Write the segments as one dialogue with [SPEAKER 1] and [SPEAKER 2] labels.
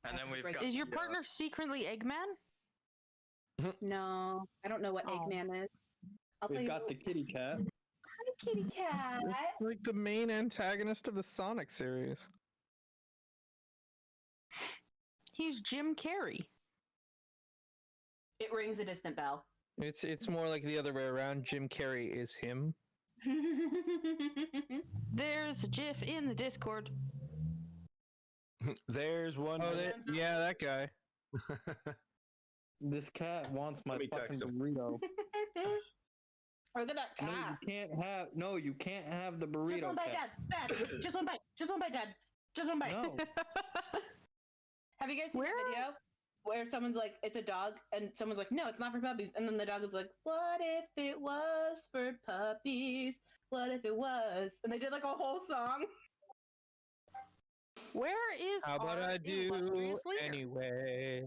[SPEAKER 1] And then we've got
[SPEAKER 2] Is your partner secretly Eggman?
[SPEAKER 3] No, I don't know what Eggman is.
[SPEAKER 4] We've got the kitty cat.
[SPEAKER 3] Hi, kitty cat.
[SPEAKER 5] It's like the main antagonist of the Sonic series.
[SPEAKER 2] He's Jim Carrey.
[SPEAKER 3] It rings a distant bell.
[SPEAKER 5] It's more like the other way around. Jim Carrey is him.
[SPEAKER 2] There's a GIF in the Discord.
[SPEAKER 6] There's one.
[SPEAKER 5] Oh, yeah, that guy.
[SPEAKER 4] This cat wants my fucking burrito.
[SPEAKER 3] Look at that cat.
[SPEAKER 4] No, you can't have the burrito.
[SPEAKER 3] Just one bite,
[SPEAKER 4] cat.
[SPEAKER 3] Dad. Just one bite. Just one bite, Dad. Just one bite.
[SPEAKER 4] No.
[SPEAKER 3] Have you guys seen the video where someone's like, it's a dog, and someone's like, no, it's not for puppies, and then the dog is like, what if it was for puppies? What if it was? And they did like a whole song.
[SPEAKER 2] Where is
[SPEAKER 5] How about I do anyway?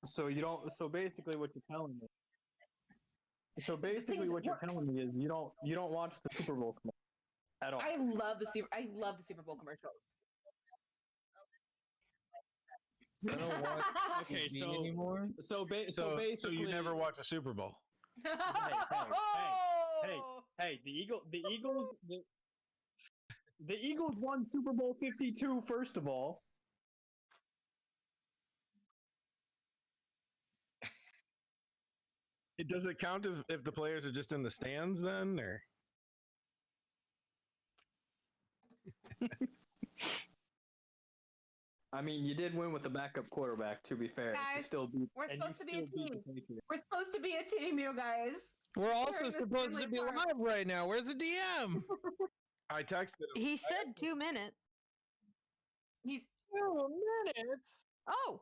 [SPEAKER 4] So you don't. So basically, what you're telling me. So basically, what you're telling me is you don't watch the Super Bowl commercials at all.
[SPEAKER 3] I love the Super Bowl commercials.
[SPEAKER 5] I don't watch
[SPEAKER 4] Okay,
[SPEAKER 5] TV
[SPEAKER 4] so
[SPEAKER 5] anymore.
[SPEAKER 4] So basically,
[SPEAKER 6] So you never watch a Super Bowl?
[SPEAKER 4] Hey, the Eagles won Super Bowl 52. First of all.
[SPEAKER 6] It does it count if the players are just in the stands then, or?
[SPEAKER 4] I mean, you did win with a backup quarterback. To be fair,
[SPEAKER 3] Guys, we're supposed to be a team. We're supposed to be a team, you guys.
[SPEAKER 5] We're also supposed to be live right now. Where's the DM?
[SPEAKER 6] I texted him.
[SPEAKER 2] He said 2 minutes.
[SPEAKER 3] He's
[SPEAKER 5] 2 minutes.
[SPEAKER 2] Oh,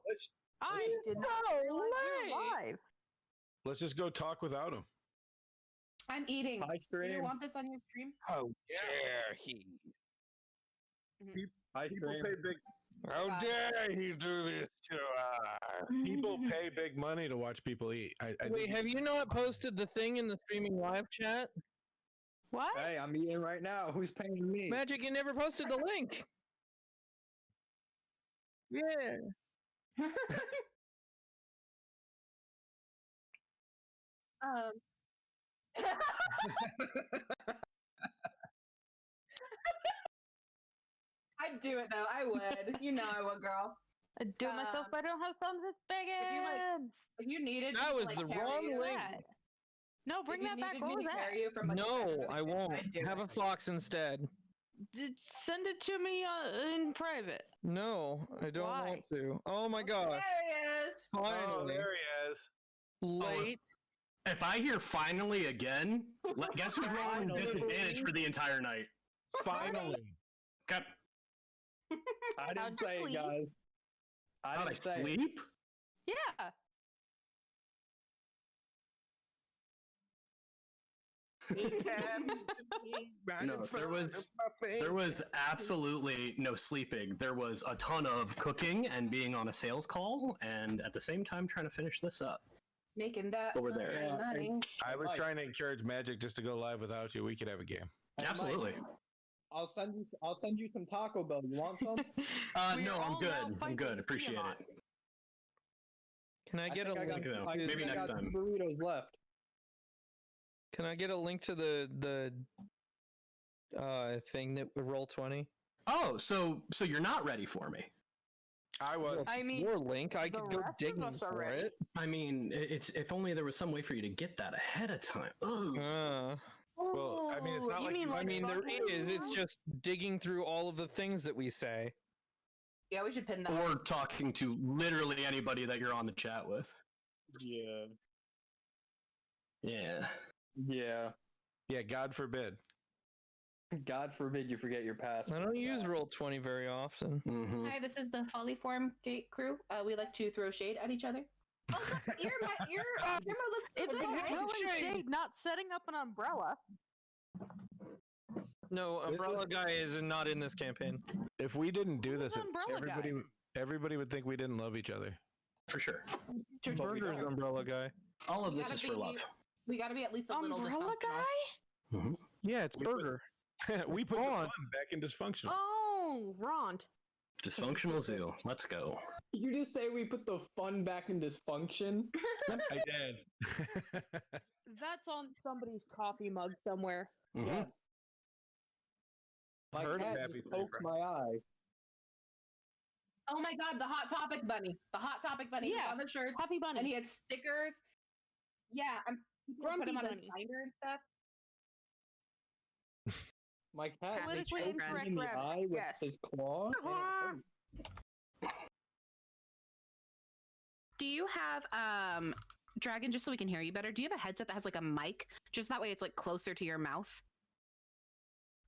[SPEAKER 2] I did not realize you're live.
[SPEAKER 6] Let's just go talk without him.
[SPEAKER 3] I'm eating.
[SPEAKER 4] Hi,
[SPEAKER 3] Do
[SPEAKER 4] stream.
[SPEAKER 3] you want this on your stream?
[SPEAKER 5] How dare he?
[SPEAKER 4] Hi,
[SPEAKER 6] People
[SPEAKER 4] stream.
[SPEAKER 6] pay big. How dare he do this to us? People pay big money to watch people eat.
[SPEAKER 5] Wait, have you not posted the thing in the streaming live chat?
[SPEAKER 2] What?
[SPEAKER 4] Hey, I'm eating right now. Who's paying me?
[SPEAKER 5] Magic, you never posted the link. Yeah.
[SPEAKER 3] I'd do it though. I would. You know I would, girl.
[SPEAKER 2] I'd do it myself, but I don't have thumbs as big as.
[SPEAKER 3] If you needed,
[SPEAKER 5] That
[SPEAKER 3] me
[SPEAKER 5] was
[SPEAKER 3] to,
[SPEAKER 5] the
[SPEAKER 3] like, carry
[SPEAKER 5] wrong
[SPEAKER 3] you-
[SPEAKER 5] link.
[SPEAKER 2] No, bring that back. What was that?
[SPEAKER 3] From, like,
[SPEAKER 5] No, I won't.
[SPEAKER 3] I'd do
[SPEAKER 5] Have
[SPEAKER 3] it.
[SPEAKER 5] a fox instead.
[SPEAKER 2] Send it to me in private.
[SPEAKER 5] No, I don't
[SPEAKER 2] Why?
[SPEAKER 5] want to. Oh my gosh.
[SPEAKER 3] There he is.
[SPEAKER 5] Finally.
[SPEAKER 6] Oh, there he is.
[SPEAKER 5] Late.
[SPEAKER 7] If I hear finally again, guess who's rolling
[SPEAKER 4] Finally.
[SPEAKER 7] disadvantage for the entire night?
[SPEAKER 6] Finally.
[SPEAKER 7] Okay.
[SPEAKER 4] I
[SPEAKER 2] How'd
[SPEAKER 4] didn't
[SPEAKER 2] you
[SPEAKER 4] say it,
[SPEAKER 2] sleep?
[SPEAKER 4] guys. I
[SPEAKER 7] How'd I
[SPEAKER 4] didn't say it.
[SPEAKER 7] sleep?
[SPEAKER 2] Yeah.
[SPEAKER 7] No, there was absolutely no sleeping. There was a ton of cooking and being on a sales call, and at the same time trying to finish this up.
[SPEAKER 3] Making that
[SPEAKER 7] Over there.
[SPEAKER 3] money.
[SPEAKER 6] I was trying to encourage Magic just to go live without you. We could have a game.
[SPEAKER 4] Hey,
[SPEAKER 7] Absolutely.
[SPEAKER 4] Mike, I'll send you some Taco Bell. You want some?
[SPEAKER 2] We
[SPEAKER 7] No,
[SPEAKER 2] are
[SPEAKER 7] I'm
[SPEAKER 2] all
[SPEAKER 7] good.
[SPEAKER 2] now
[SPEAKER 7] I'm
[SPEAKER 2] fighting
[SPEAKER 7] good. Appreciate
[SPEAKER 2] Tiamat.
[SPEAKER 7] it.
[SPEAKER 5] Can I get a
[SPEAKER 4] think I
[SPEAKER 5] link?
[SPEAKER 4] got-
[SPEAKER 7] though.
[SPEAKER 4] I
[SPEAKER 7] Maybe
[SPEAKER 4] think I
[SPEAKER 7] next
[SPEAKER 4] got
[SPEAKER 7] time.
[SPEAKER 4] some burritos left.
[SPEAKER 5] Can I get a link to the thing that roll 20?
[SPEAKER 7] Oh, so you're not ready for me?
[SPEAKER 6] I was.
[SPEAKER 2] I mean,
[SPEAKER 5] your link. I
[SPEAKER 2] the
[SPEAKER 5] could go
[SPEAKER 2] rest of
[SPEAKER 5] digging
[SPEAKER 2] us are
[SPEAKER 5] for
[SPEAKER 2] ready.
[SPEAKER 5] it.
[SPEAKER 7] I mean, it's if only there was some way for you to get that ahead of time. Ugh.
[SPEAKER 6] Well, I mean, it's not
[SPEAKER 2] you
[SPEAKER 6] like
[SPEAKER 2] mean
[SPEAKER 6] you-
[SPEAKER 5] I
[SPEAKER 2] like
[SPEAKER 5] mean, there
[SPEAKER 2] fucking-
[SPEAKER 5] is. It's just digging through all of the things that we say.
[SPEAKER 3] Yeah, we should pin that.
[SPEAKER 7] Or talking to literally anybody that you're on the chat with.
[SPEAKER 4] Yeah.
[SPEAKER 7] Yeah.
[SPEAKER 4] Yeah.
[SPEAKER 6] Yeah, God forbid.
[SPEAKER 4] God forbid you forget your password.
[SPEAKER 5] I don't use roll 20 very often.
[SPEAKER 7] Mm-hmm.
[SPEAKER 3] Hi, this is the Follyform Gate crew. We like to throw shade at each other. Oh, look, your camera looks
[SPEAKER 2] It's
[SPEAKER 3] good.
[SPEAKER 2] about throwing shade, not setting up an umbrella.
[SPEAKER 5] No,
[SPEAKER 6] This
[SPEAKER 5] Umbrella
[SPEAKER 6] is-
[SPEAKER 5] Guy is not in this campaign.
[SPEAKER 6] If we didn't do
[SPEAKER 2] Who's
[SPEAKER 6] this,
[SPEAKER 2] Umbrella Guy?
[SPEAKER 6] everybody would think we didn't love each other.
[SPEAKER 7] For sure.
[SPEAKER 5] Burger's Umbrella Guy.
[SPEAKER 7] All of
[SPEAKER 3] We
[SPEAKER 7] this
[SPEAKER 3] gotta
[SPEAKER 7] is for
[SPEAKER 3] be-
[SPEAKER 7] love.
[SPEAKER 3] We gotta be at least a little
[SPEAKER 2] Umbrella
[SPEAKER 3] dysfunctional.
[SPEAKER 2] guy?
[SPEAKER 5] Yeah, it's burger.
[SPEAKER 6] We put the
[SPEAKER 5] Ron.
[SPEAKER 6] fun back in dysfunctional.
[SPEAKER 2] Oh, Ron.
[SPEAKER 7] Dysfunctional zoo. Let's go.
[SPEAKER 4] You just say we put the fun back in dysfunction?
[SPEAKER 6] I did.
[SPEAKER 2] That's on somebody's coffee mug somewhere.
[SPEAKER 7] Mhm.
[SPEAKER 4] Yes. My
[SPEAKER 6] Heard of
[SPEAKER 4] cat
[SPEAKER 6] Happy
[SPEAKER 4] just
[SPEAKER 6] Flavor.
[SPEAKER 4] poked my eye.
[SPEAKER 3] Oh my god, the Hot Topic bunny. The Hot Topic bunny.
[SPEAKER 2] Yeah.
[SPEAKER 3] He was on the shirt,
[SPEAKER 2] Happy Bunny.
[SPEAKER 3] and he had stickers. Yeah, people put
[SPEAKER 2] Grumpy
[SPEAKER 3] him on
[SPEAKER 2] bunny.
[SPEAKER 3] his binder and stuff.
[SPEAKER 4] My cat just
[SPEAKER 2] Politically
[SPEAKER 4] poked me
[SPEAKER 2] incorrect
[SPEAKER 4] in the
[SPEAKER 2] rabbit.
[SPEAKER 4] eye with
[SPEAKER 2] Yes.
[SPEAKER 4] his claw. and it hurt.
[SPEAKER 1] Do you have Dragon, just so we can hear you better, do you have a headset that has like a mic? Just that way it's like closer to your mouth.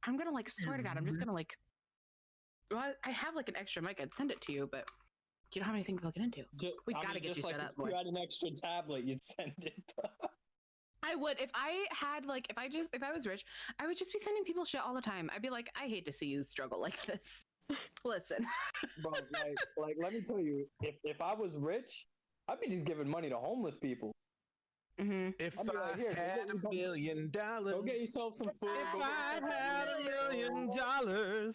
[SPEAKER 1] I'm gonna like swear to God, I'm just gonna like well, I have like an extra mic, I'd send it to you, but you don't have anything to plug it into. We gotta get you
[SPEAKER 4] just
[SPEAKER 1] set up,
[SPEAKER 4] If
[SPEAKER 1] boy.
[SPEAKER 4] you had an extra tablet, you'd send it.
[SPEAKER 1] I would if I had like if I was rich, I would just be sending people shit all the time. I'd be like, I hate to see you struggle like this. Listen.
[SPEAKER 4] But like, let me tell you, if I was rich, I'd be just giving money to homeless people.
[SPEAKER 1] Mm-hmm.
[SPEAKER 6] If
[SPEAKER 4] I'd be like,
[SPEAKER 6] I
[SPEAKER 4] here,
[SPEAKER 6] had $1 million,
[SPEAKER 4] Go get yourself some food.
[SPEAKER 5] If
[SPEAKER 4] go get
[SPEAKER 5] I
[SPEAKER 4] yourself
[SPEAKER 5] had $1 million,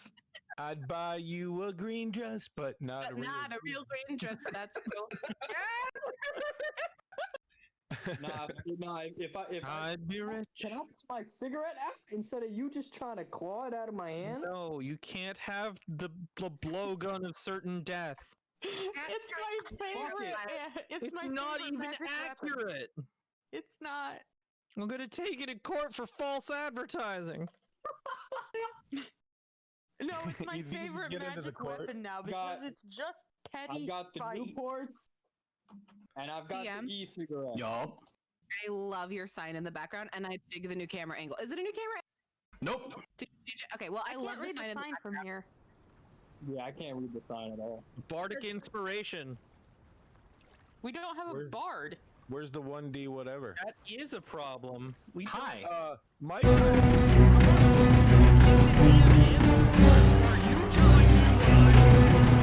[SPEAKER 6] I'd buy you a green dress, but not
[SPEAKER 1] But
[SPEAKER 6] a real
[SPEAKER 1] not a real green dress. That's cool.
[SPEAKER 4] Nah, if
[SPEAKER 5] I'd be rich.
[SPEAKER 4] can I put my cigarette out instead of you just trying to claw it out of my hand?
[SPEAKER 5] No, you can't have the blowgun of certain death.
[SPEAKER 2] It's my favorite.
[SPEAKER 4] it.
[SPEAKER 2] It's my
[SPEAKER 5] not
[SPEAKER 2] favorite
[SPEAKER 5] even
[SPEAKER 2] magic weapon.
[SPEAKER 5] accurate.
[SPEAKER 2] It's not.
[SPEAKER 5] I'm gonna take it in court for false advertising.
[SPEAKER 2] No, it's my
[SPEAKER 6] You think you can
[SPEAKER 2] favorite
[SPEAKER 6] get into the
[SPEAKER 2] magic
[SPEAKER 6] court?
[SPEAKER 2] weapon now because
[SPEAKER 4] Got-
[SPEAKER 2] it's just petty
[SPEAKER 4] I've got the
[SPEAKER 2] fight.
[SPEAKER 4] Newports, and I've got
[SPEAKER 1] DM?
[SPEAKER 4] the e-cigarette.
[SPEAKER 7] Yup.
[SPEAKER 1] I love your sign in the background, and I dig the new camera angle. Is it a new camera?
[SPEAKER 7] Nope.
[SPEAKER 1] Okay, well, I
[SPEAKER 2] I
[SPEAKER 1] love
[SPEAKER 2] can't
[SPEAKER 1] the
[SPEAKER 2] read
[SPEAKER 1] sign
[SPEAKER 2] the
[SPEAKER 1] in the
[SPEAKER 2] sign from here.
[SPEAKER 4] Yeah, I can't read the sign at all.
[SPEAKER 5] Bardic inspiration.
[SPEAKER 2] We don't have
[SPEAKER 6] Where's-
[SPEAKER 2] a bard.
[SPEAKER 6] Where's the 1D whatever?
[SPEAKER 5] That is a problem. We
[SPEAKER 7] Hi.
[SPEAKER 6] Mike.
[SPEAKER 5] Are you telling me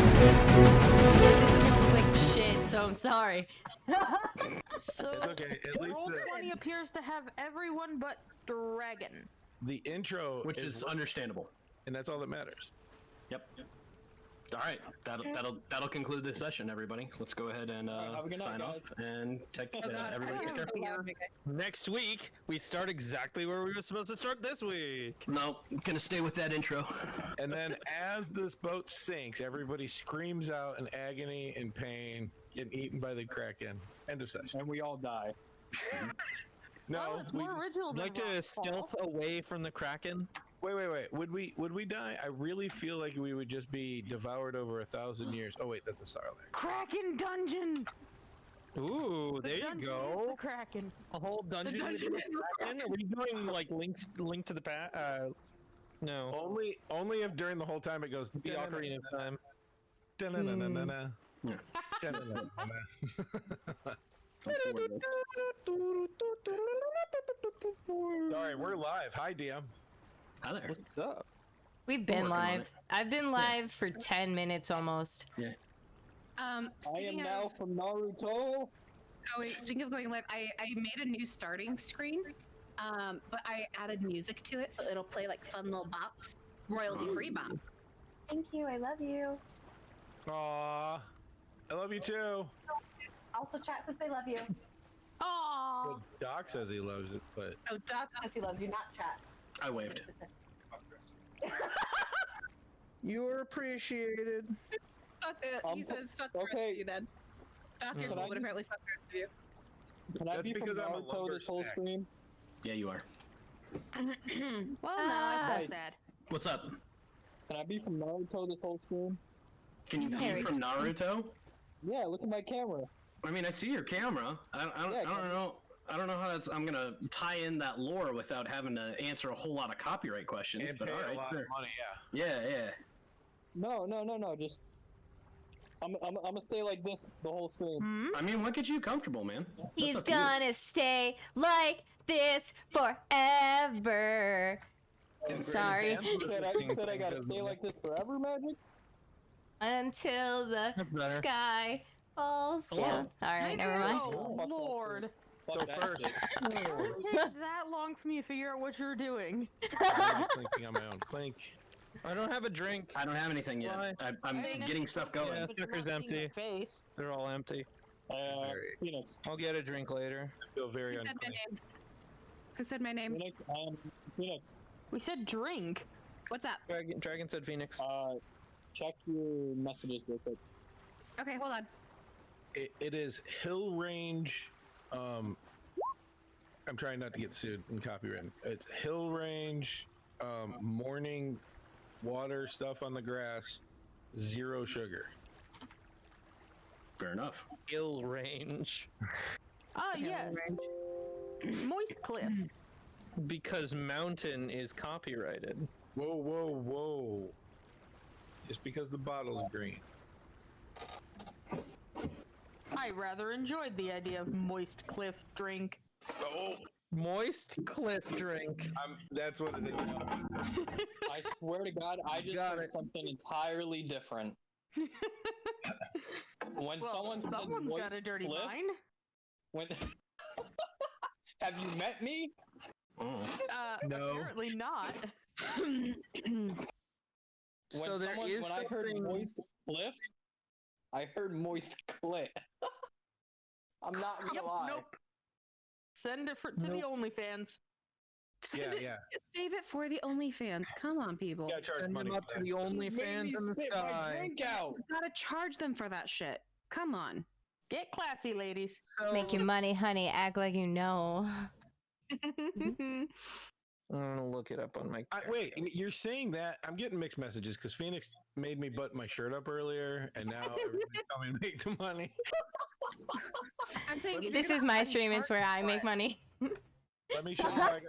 [SPEAKER 8] This is gonna look like shit, so I'm sorry.
[SPEAKER 6] It's okay. At least
[SPEAKER 2] Roll 20 appears to have everyone but Dragon.
[SPEAKER 6] the intro,
[SPEAKER 7] Which is understandable.
[SPEAKER 6] and that's all that matters.
[SPEAKER 7] Yep. All right, that'll conclude this session, everybody. Let's go ahead and
[SPEAKER 4] have a good night,
[SPEAKER 7] sign off
[SPEAKER 4] guys.
[SPEAKER 7] and take
[SPEAKER 1] Oh, God,
[SPEAKER 7] everybody
[SPEAKER 1] I
[SPEAKER 7] take
[SPEAKER 1] don't
[SPEAKER 7] care.
[SPEAKER 1] have a
[SPEAKER 5] next week we start exactly where we were supposed to start this week?
[SPEAKER 7] No, gonna stay with that intro.
[SPEAKER 6] And then as this boat sinks, everybody screams out in agony and pain, getting eaten by the Kraken. End of session.
[SPEAKER 4] And we all die.
[SPEAKER 6] No,
[SPEAKER 2] Oh, it's more original
[SPEAKER 5] I'd
[SPEAKER 2] than
[SPEAKER 5] like to
[SPEAKER 2] Rockfall.
[SPEAKER 5] stealth away from the Kraken.
[SPEAKER 6] wait. Would we die? I really feel like we would just be devoured over 1,000 years. Oh wait, that's a Sarlacc.
[SPEAKER 2] Kraken dungeon.
[SPEAKER 5] Ooh,
[SPEAKER 2] The
[SPEAKER 5] there you
[SPEAKER 2] dungeon is
[SPEAKER 5] go.
[SPEAKER 2] The Kraken.
[SPEAKER 5] A whole dungeon.
[SPEAKER 1] dungeon
[SPEAKER 5] with the Kraken? Are we doing like link to the past? No.
[SPEAKER 6] Only if during the whole time it goes.
[SPEAKER 5] The Ocarina of Time.
[SPEAKER 6] Da-na-na-na-na-na.
[SPEAKER 7] Yeah.
[SPEAKER 6] Da-na-na-na-na. Sorry, we're live. Hi, DM.
[SPEAKER 7] Hi there.
[SPEAKER 5] What's up?
[SPEAKER 8] We've been
[SPEAKER 7] working on
[SPEAKER 8] live.
[SPEAKER 7] it.
[SPEAKER 8] I've been live for 10 minutes almost.
[SPEAKER 4] I am
[SPEAKER 1] Speaking
[SPEAKER 4] now
[SPEAKER 1] of,
[SPEAKER 4] from Naruto.
[SPEAKER 1] speaking of going live, I made a new starting screen, but I added music to it, so it'll play like fun little bops, royalty-free bops.
[SPEAKER 9] Thank you. I love you.
[SPEAKER 6] Aw, I love you too.
[SPEAKER 9] Also, chat says they love you.
[SPEAKER 2] Aww.
[SPEAKER 6] Well, Doc says he loves it, but
[SPEAKER 1] Oh, Doc,
[SPEAKER 9] Says he loves you, not chat.
[SPEAKER 7] I waved.
[SPEAKER 5] You're appreciated.
[SPEAKER 1] fuck it. He says fuck the rest
[SPEAKER 4] okay.
[SPEAKER 1] of you then. Doc, you're
[SPEAKER 4] Can
[SPEAKER 1] cool,
[SPEAKER 4] I
[SPEAKER 1] but
[SPEAKER 4] just-
[SPEAKER 1] apparently fuck the rest of you.
[SPEAKER 4] Can I
[SPEAKER 6] That's
[SPEAKER 4] be from
[SPEAKER 6] because I'm a
[SPEAKER 4] Naruto
[SPEAKER 6] lumber
[SPEAKER 4] this whole
[SPEAKER 6] snack.
[SPEAKER 4] stream?
[SPEAKER 7] Yeah, you are.
[SPEAKER 2] Well, no,
[SPEAKER 8] Ah.
[SPEAKER 2] I feel
[SPEAKER 4] Nice.
[SPEAKER 2] sad.
[SPEAKER 7] What's up?
[SPEAKER 4] Can I be from Naruto this whole stream?
[SPEAKER 7] Can you
[SPEAKER 8] Harry.
[SPEAKER 7] be from Naruto?
[SPEAKER 4] Yeah, look at my camera.
[SPEAKER 7] I mean, I see your camera. I don't know. I don't know how that's. I'm gonna tie in that lore without having to answer a whole lot of copyright questions.
[SPEAKER 6] and
[SPEAKER 7] But
[SPEAKER 6] pay
[SPEAKER 7] all right,
[SPEAKER 6] a lot
[SPEAKER 7] sure.
[SPEAKER 6] of money. Yeah.
[SPEAKER 7] Yeah.
[SPEAKER 4] No. Just I'm gonna stay like this the whole stream.
[SPEAKER 7] I mean, what gets you comfortable, man? That's
[SPEAKER 8] He's
[SPEAKER 7] up to you.
[SPEAKER 8] gonna stay like this forever. Sorry.
[SPEAKER 4] You said I gotta stay like this forever, Magic?
[SPEAKER 8] Until the
[SPEAKER 5] better.
[SPEAKER 8] sky falls down. Alright, never mind.
[SPEAKER 2] Oh, Lord.
[SPEAKER 4] Fuck that
[SPEAKER 5] first.
[SPEAKER 4] shit.
[SPEAKER 2] It didn't take that long for me to figure out what you were doing.
[SPEAKER 6] I'm clinking on my own. Clink.
[SPEAKER 5] I don't have a drink.
[SPEAKER 7] I don't have anything yet.
[SPEAKER 5] Why?
[SPEAKER 7] I'm getting stuff going.
[SPEAKER 5] Yeah,
[SPEAKER 2] But you're
[SPEAKER 5] Tucker's
[SPEAKER 2] not seeing
[SPEAKER 5] empty.
[SPEAKER 2] your face.
[SPEAKER 5] They're all empty.
[SPEAKER 4] Phoenix.
[SPEAKER 5] I'll get a drink later.
[SPEAKER 6] I feel very
[SPEAKER 1] Who said my
[SPEAKER 6] unclean.
[SPEAKER 1] name? Who said my name?
[SPEAKER 4] Phoenix. Phoenix.
[SPEAKER 2] We said drink.
[SPEAKER 1] What's up?
[SPEAKER 5] Dragon said Phoenix.
[SPEAKER 4] Check your messages real quick.
[SPEAKER 1] Okay, hold on.
[SPEAKER 6] It is Hill Range. I'm trying not to get sued and copyrighted. It's Hill Range. Morning water stuff on the grass. 0 sugar.
[SPEAKER 7] Fair enough.
[SPEAKER 5] Ill range.
[SPEAKER 2] Ah, yes. Moist cliff.
[SPEAKER 5] Because mountain is copyrighted.
[SPEAKER 6] Whoa. Just because the bottle's green.
[SPEAKER 2] I rather enjoyed the idea of moist cliff drink.
[SPEAKER 6] Oh,
[SPEAKER 5] Moist cliff drink.
[SPEAKER 6] that's what it is.
[SPEAKER 4] I swear to God, I just
[SPEAKER 5] Got
[SPEAKER 4] heard
[SPEAKER 5] it.
[SPEAKER 4] something entirely different. When someone said
[SPEAKER 2] someone's
[SPEAKER 4] moist
[SPEAKER 2] got a dirty
[SPEAKER 4] cliff,
[SPEAKER 2] mind.
[SPEAKER 4] when have you met me?
[SPEAKER 6] No.
[SPEAKER 2] Apparently not.
[SPEAKER 5] So there is
[SPEAKER 4] when I heard
[SPEAKER 5] something-
[SPEAKER 4] moist cliff, I heard moist clit. I'm not gonna
[SPEAKER 2] Yep,
[SPEAKER 4] lie.
[SPEAKER 2] nope. Send it to the OnlyFans.
[SPEAKER 6] Yeah.
[SPEAKER 1] Save it for the OnlyFans. Come on, people.
[SPEAKER 6] You gotta charge
[SPEAKER 5] Send
[SPEAKER 6] money
[SPEAKER 5] them up
[SPEAKER 6] for
[SPEAKER 5] to
[SPEAKER 6] that.
[SPEAKER 5] the OnlyFans in the
[SPEAKER 4] spit my
[SPEAKER 5] sky.
[SPEAKER 4] drink out.
[SPEAKER 1] You gotta charge them for that shit. Come on.
[SPEAKER 2] Get classy, ladies.
[SPEAKER 8] Make your money, honey. Act like you know.
[SPEAKER 5] I'm gonna look it up on my.
[SPEAKER 6] Wait, you're saying that? I'm getting mixed messages because Phoenix made me button my shirt up earlier, and now everybody's telling me to make the money.
[SPEAKER 1] I'm saying if
[SPEAKER 8] This
[SPEAKER 1] you're
[SPEAKER 8] is
[SPEAKER 1] gonna
[SPEAKER 8] my stream. It's where I
[SPEAKER 1] uncharge
[SPEAKER 8] make money.
[SPEAKER 6] Let me show you how I got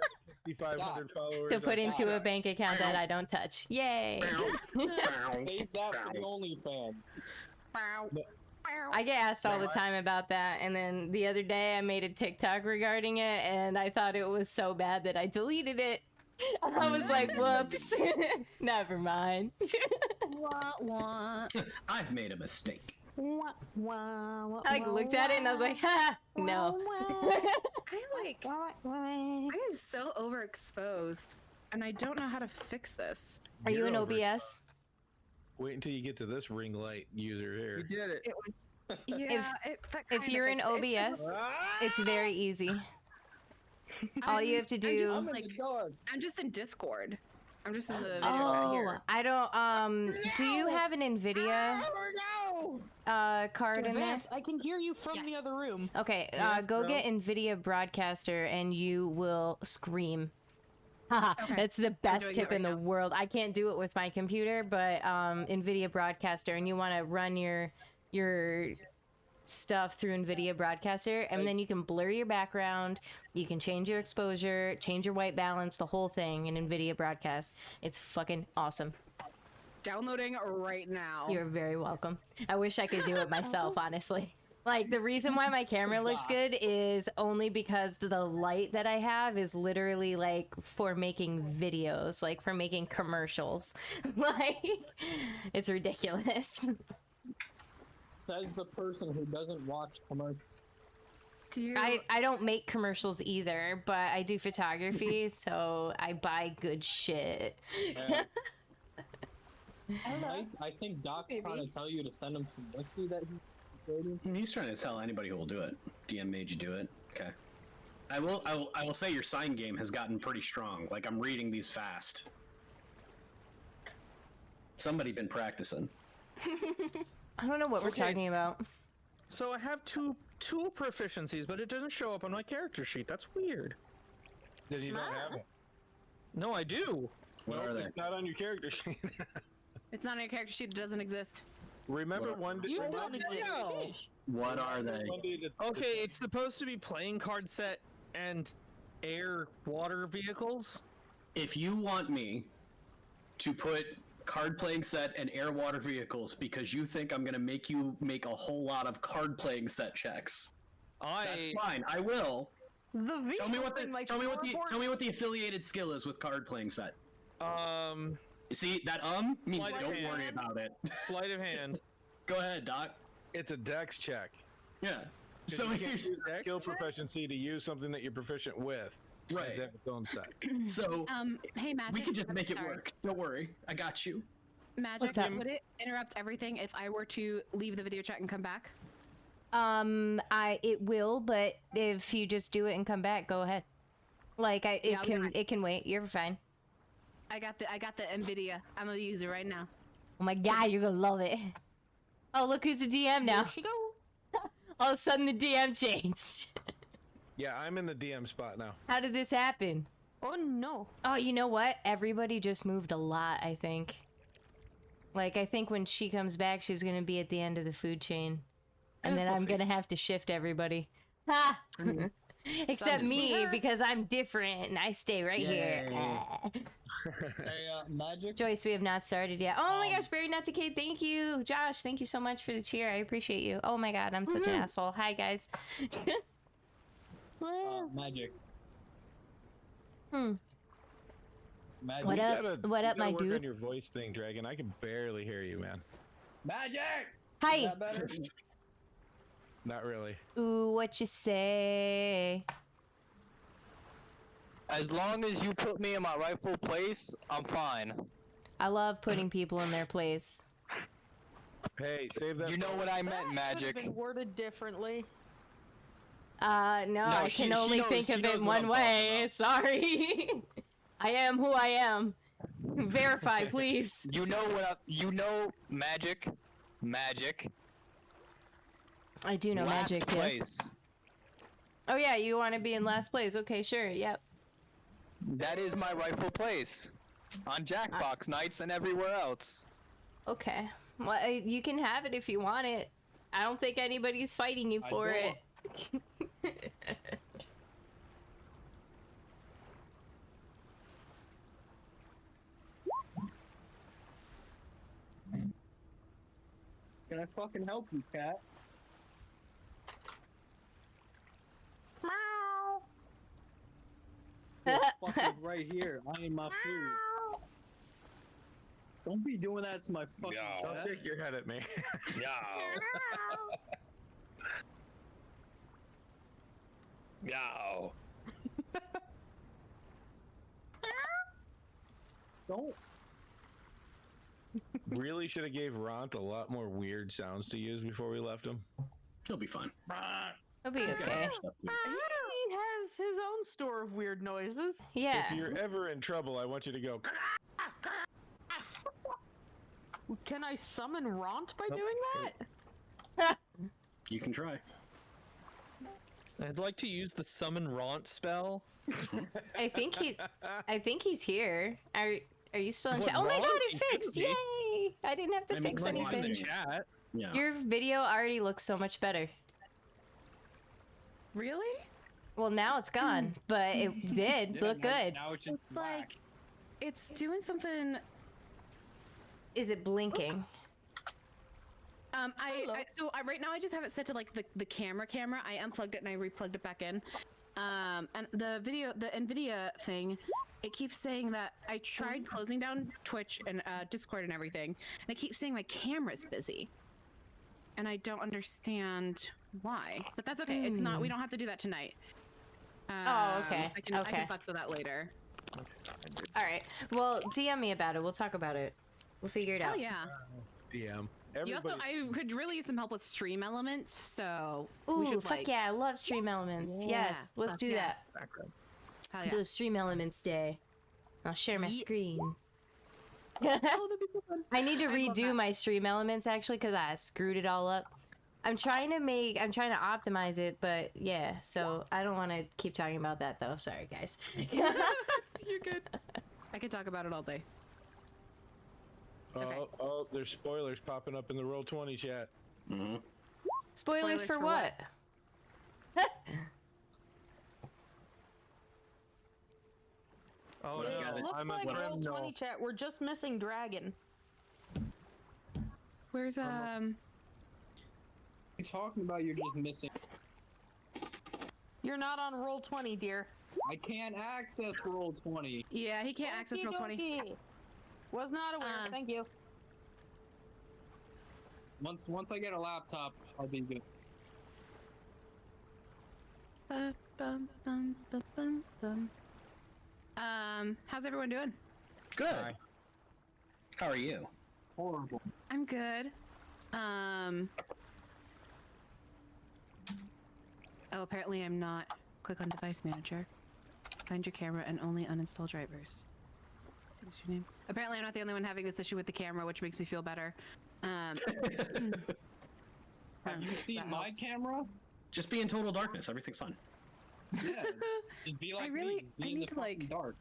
[SPEAKER 6] 6,500 followers.
[SPEAKER 8] To put
[SPEAKER 6] on
[SPEAKER 8] into a
[SPEAKER 6] TikTok.
[SPEAKER 8] bank account that I don't touch. Yay!
[SPEAKER 4] Save that for the OnlyFans.
[SPEAKER 8] I get asked all the time about that, and then the other day I made a TikTok regarding it, and I thought it was so bad that I deleted it. I was like, whoops. Never mind.
[SPEAKER 1] Wah, wah.
[SPEAKER 7] I've made a mistake.
[SPEAKER 8] I looked at it and I was like, ha, no.
[SPEAKER 1] I am so overexposed, and I don't know how to fix this.
[SPEAKER 8] Are you
[SPEAKER 6] You're
[SPEAKER 8] in
[SPEAKER 6] over-
[SPEAKER 8] OBS?
[SPEAKER 6] Wait until you get to this ring light user
[SPEAKER 5] You
[SPEAKER 6] here.
[SPEAKER 5] did it.
[SPEAKER 1] It was, yeah. that
[SPEAKER 8] If
[SPEAKER 1] kinda
[SPEAKER 8] you're in
[SPEAKER 1] fixed it.
[SPEAKER 8] OBS, it's very easy. All you have to do.
[SPEAKER 4] I'm in the dark.
[SPEAKER 1] I'm just in Discord. I'm just in the video chat
[SPEAKER 8] Oh,
[SPEAKER 1] here.
[SPEAKER 8] I don't. Do you have an NVIDIA card in there?
[SPEAKER 2] Advance, I can hear you from the
[SPEAKER 1] Yes.
[SPEAKER 2] other room.
[SPEAKER 8] Okay,
[SPEAKER 5] Yes,
[SPEAKER 8] go
[SPEAKER 5] bro.
[SPEAKER 8] get NVIDIA Broadcaster and you will scream. Haha,
[SPEAKER 1] Okay.
[SPEAKER 8] that's the best
[SPEAKER 1] doing
[SPEAKER 8] tip
[SPEAKER 1] it right
[SPEAKER 8] in the
[SPEAKER 1] now.
[SPEAKER 8] world. I can't do it with my computer, but NVIDIA Broadcaster, and you want to run your stuff through NVIDIA Broadcaster, and then you can blur your background, you can change your exposure, change your white balance, the whole thing in NVIDIA Broadcast. It's fucking awesome.
[SPEAKER 1] Downloading right now.
[SPEAKER 8] You're very welcome. I wish I could do it myself, honestly. Like, the reason why my camera looks good is only because the light that I have is literally, like, for making videos, like, for making commercials. Like, it's ridiculous.
[SPEAKER 4] Says the person who doesn't watch commercials.
[SPEAKER 1] Do you?
[SPEAKER 8] I don't make commercials either, but I do photography, so I buy good shit.
[SPEAKER 4] I think Doc's trying to tell you to send him some whiskey that he's creating.
[SPEAKER 7] He's trying to tell anybody who will do it. DM made you do it. Okay. I will say your sign game has gotten pretty strong. Like, I'm reading these fast. Somebody been practicing.
[SPEAKER 8] I don't know what we're
[SPEAKER 5] Okay.
[SPEAKER 8] talking about.
[SPEAKER 5] So I have two proficiencies, but it doesn't show up on my character sheet. That's weird.
[SPEAKER 6] Did he not have it?
[SPEAKER 5] No, I do.
[SPEAKER 7] What
[SPEAKER 6] Nope,
[SPEAKER 7] are they?
[SPEAKER 6] It's not on your character sheet.
[SPEAKER 1] It's not on your character sheet. It doesn't exist.
[SPEAKER 6] Remember
[SPEAKER 7] What?
[SPEAKER 6] one day?
[SPEAKER 2] You
[SPEAKER 6] one
[SPEAKER 2] don't
[SPEAKER 6] day-
[SPEAKER 2] exist.
[SPEAKER 7] What are they?
[SPEAKER 6] one day that-
[SPEAKER 5] Okay, it's supposed to be playing card set and air water vehicles.
[SPEAKER 7] If you want me to put card playing set, and air water vehicles because you think I'm gonna make you make a whole lot of card playing set checks. That's fine. I will. Tell me what the affiliated skill is with card playing set. See that means don't worry about it.
[SPEAKER 5] Sleight of hand.
[SPEAKER 7] Go ahead, Doc.
[SPEAKER 6] It's a dex check.
[SPEAKER 7] Yeah.
[SPEAKER 6] So you can't use skill proficiency to use something that you're proficient with.
[SPEAKER 7] Right.
[SPEAKER 6] As its own set.
[SPEAKER 7] So
[SPEAKER 1] hey, Magic.
[SPEAKER 7] We can just make it
[SPEAKER 1] Sorry.
[SPEAKER 7] work. Don't worry. I got you.
[SPEAKER 1] Magic, would it interrupt everything if I were to leave the video chat and come back?
[SPEAKER 8] It will, but if you just do it and come back, go ahead. Like it can wait. You're fine.
[SPEAKER 1] I got the Nvidia. I'm gonna use it right now.
[SPEAKER 8] Oh my god, you're gonna love it. Oh, look who's the DM now.
[SPEAKER 2] There she go.
[SPEAKER 8] All of a sudden the DM changed.
[SPEAKER 6] Yeah, I'm in the DM spot now.
[SPEAKER 8] How did this happen?
[SPEAKER 2] Oh no.
[SPEAKER 8] Oh, you know what? Everybody just moved a lot, I think. Like, I think when she comes back, she's gonna be at the end of the food chain. And then I'm gonna have to shift everybody. Ha! Except me, because I'm different and I stay right here.
[SPEAKER 4] Hey, Magic.
[SPEAKER 8] Joyce, we have not started yet. Oh my gosh, Barry Not Decayed, thank you. Josh, thank you so much for the cheer. I appreciate you. Oh my god, I'm such an asshole. Hi, guys.
[SPEAKER 4] Magic.
[SPEAKER 6] Magic.
[SPEAKER 8] What up? What up, my
[SPEAKER 6] work
[SPEAKER 8] dude?
[SPEAKER 6] on your voice thing, Dragon. I can barely hear you, man.
[SPEAKER 4] Magic.
[SPEAKER 8] Hi.
[SPEAKER 4] Is that better?
[SPEAKER 6] Not really.
[SPEAKER 8] Ooh, what you say?
[SPEAKER 10] As long as you put me in my rightful place, I'm fine.
[SPEAKER 8] I love putting people in their place.
[SPEAKER 6] Hey, save that.
[SPEAKER 10] You know what I meant, Magic.
[SPEAKER 2] Been worded differently.
[SPEAKER 8] No, I can only think of it one way. Sorry. I am who I am. Verify, please.
[SPEAKER 10] You know what? You know, Magic.
[SPEAKER 8] I do know
[SPEAKER 10] last
[SPEAKER 8] Magic.
[SPEAKER 10] place.
[SPEAKER 8] Yes. Oh yeah, you want to be in last place? Okay, sure. Yep.
[SPEAKER 10] That is my rightful place. On Jackbox nights and everywhere else.
[SPEAKER 8] Okay. Well, you can have it if you want it. I don't think anybody's fighting you for it.
[SPEAKER 4] Can I fucking help you, cat?
[SPEAKER 2] Meow.
[SPEAKER 4] The fuck is right here. I need my food. Don't be doing that to my fucking
[SPEAKER 6] Don't
[SPEAKER 4] cat.
[SPEAKER 6] shake your head at me.
[SPEAKER 10] Meow.
[SPEAKER 4] Don't.
[SPEAKER 6] Really should have gave Ront a lot more weird sounds to use before we left him.
[SPEAKER 7] He'll be fine.
[SPEAKER 8] It'll be okay.
[SPEAKER 2] He has his own store of weird noises.
[SPEAKER 8] Yeah.
[SPEAKER 6] If you're ever in trouble, I want you to go.
[SPEAKER 2] Can I summon Ront by doing that?
[SPEAKER 7] You can try.
[SPEAKER 5] I'd like to use the summon Ront spell.
[SPEAKER 8] I think he's here. Are you still in
[SPEAKER 5] What,
[SPEAKER 8] chat? Oh my
[SPEAKER 5] Ron?
[SPEAKER 8] god, it
[SPEAKER 5] He
[SPEAKER 8] fixed!
[SPEAKER 5] could be.
[SPEAKER 8] Yay! I didn't have to fix
[SPEAKER 5] I'm in the
[SPEAKER 8] anything.
[SPEAKER 5] chat.
[SPEAKER 7] Yeah.
[SPEAKER 8] Your video already looks so much better.
[SPEAKER 1] Really?
[SPEAKER 8] Well, now it's gone, but it did look good.
[SPEAKER 4] Now it's just
[SPEAKER 1] It's like it's doing something.
[SPEAKER 8] Is it blinking?
[SPEAKER 1] Right now I just have it set to like the camera. I unplugged it and I replugged it back in. And the Nvidia thing, it keeps saying that I tried closing down Twitch and Discord and everything, and it keeps saying my camera's busy. And I don't understand why. But that's okay. It's not. We don't have to do that tonight.
[SPEAKER 8] Oh, okay.
[SPEAKER 1] I can fuck with that later.
[SPEAKER 8] All right. Well, DM me about it. We'll talk about it. We'll figure it out.
[SPEAKER 1] Oh yeah.
[SPEAKER 6] DM.
[SPEAKER 1] You also, I could really use some help with stream elements, so
[SPEAKER 8] Ooh,
[SPEAKER 1] we should,
[SPEAKER 8] fuck yeah! I love stream elements.
[SPEAKER 1] Yeah,
[SPEAKER 8] Yes, let's
[SPEAKER 1] fuck
[SPEAKER 8] do
[SPEAKER 1] yeah.
[SPEAKER 8] that.
[SPEAKER 1] Hell yeah.
[SPEAKER 8] Do a stream elements day. I'll share my screen.
[SPEAKER 1] Oh, that'd be so fun.
[SPEAKER 8] I need to
[SPEAKER 1] I love
[SPEAKER 8] redo
[SPEAKER 1] that.
[SPEAKER 8] my stream elements actually because I screwed it all up. I'm trying to optimize it, but yeah. So I don't want to keep talking about that though. Sorry, guys.
[SPEAKER 1] You're good. I could talk about it all day. Okay.
[SPEAKER 6] Oh, there's spoilers popping up in the Roll20 chat.
[SPEAKER 7] Mm-hmm.
[SPEAKER 8] Spoilers for
[SPEAKER 1] for
[SPEAKER 8] what?
[SPEAKER 5] Oh
[SPEAKER 7] What
[SPEAKER 5] no.
[SPEAKER 7] about
[SPEAKER 2] It looks
[SPEAKER 6] I'm a
[SPEAKER 2] like
[SPEAKER 6] criminal.
[SPEAKER 2] Roll20 chat. We're just missing Dragon.
[SPEAKER 1] Where's
[SPEAKER 4] What are you talking about? You're just missing.
[SPEAKER 2] You're not on roll 20, dear.
[SPEAKER 4] I can't access roll 20.
[SPEAKER 1] Yeah, he can't access roll 20.
[SPEAKER 2] Okey-dokey. Was not aware. Thank you.
[SPEAKER 4] Once I get a laptop, I'll be good.
[SPEAKER 1] How's everyone doing?
[SPEAKER 7] Good.
[SPEAKER 4] Hi.
[SPEAKER 7] How are you?
[SPEAKER 4] Horrible.
[SPEAKER 1] I'm good. Oh, apparently I'm not. Click on device manager. Find your camera and only uninstall drivers. What's your name? Apparently I'm not the only one having this issue with the camera, which makes me feel better.
[SPEAKER 4] Have you seen my camera?
[SPEAKER 7] Just be in total darkness. Everything's fine.
[SPEAKER 4] Yeah. Just be like me. Just be
[SPEAKER 1] I
[SPEAKER 4] in
[SPEAKER 1] need
[SPEAKER 4] the
[SPEAKER 1] to
[SPEAKER 4] fucking dark.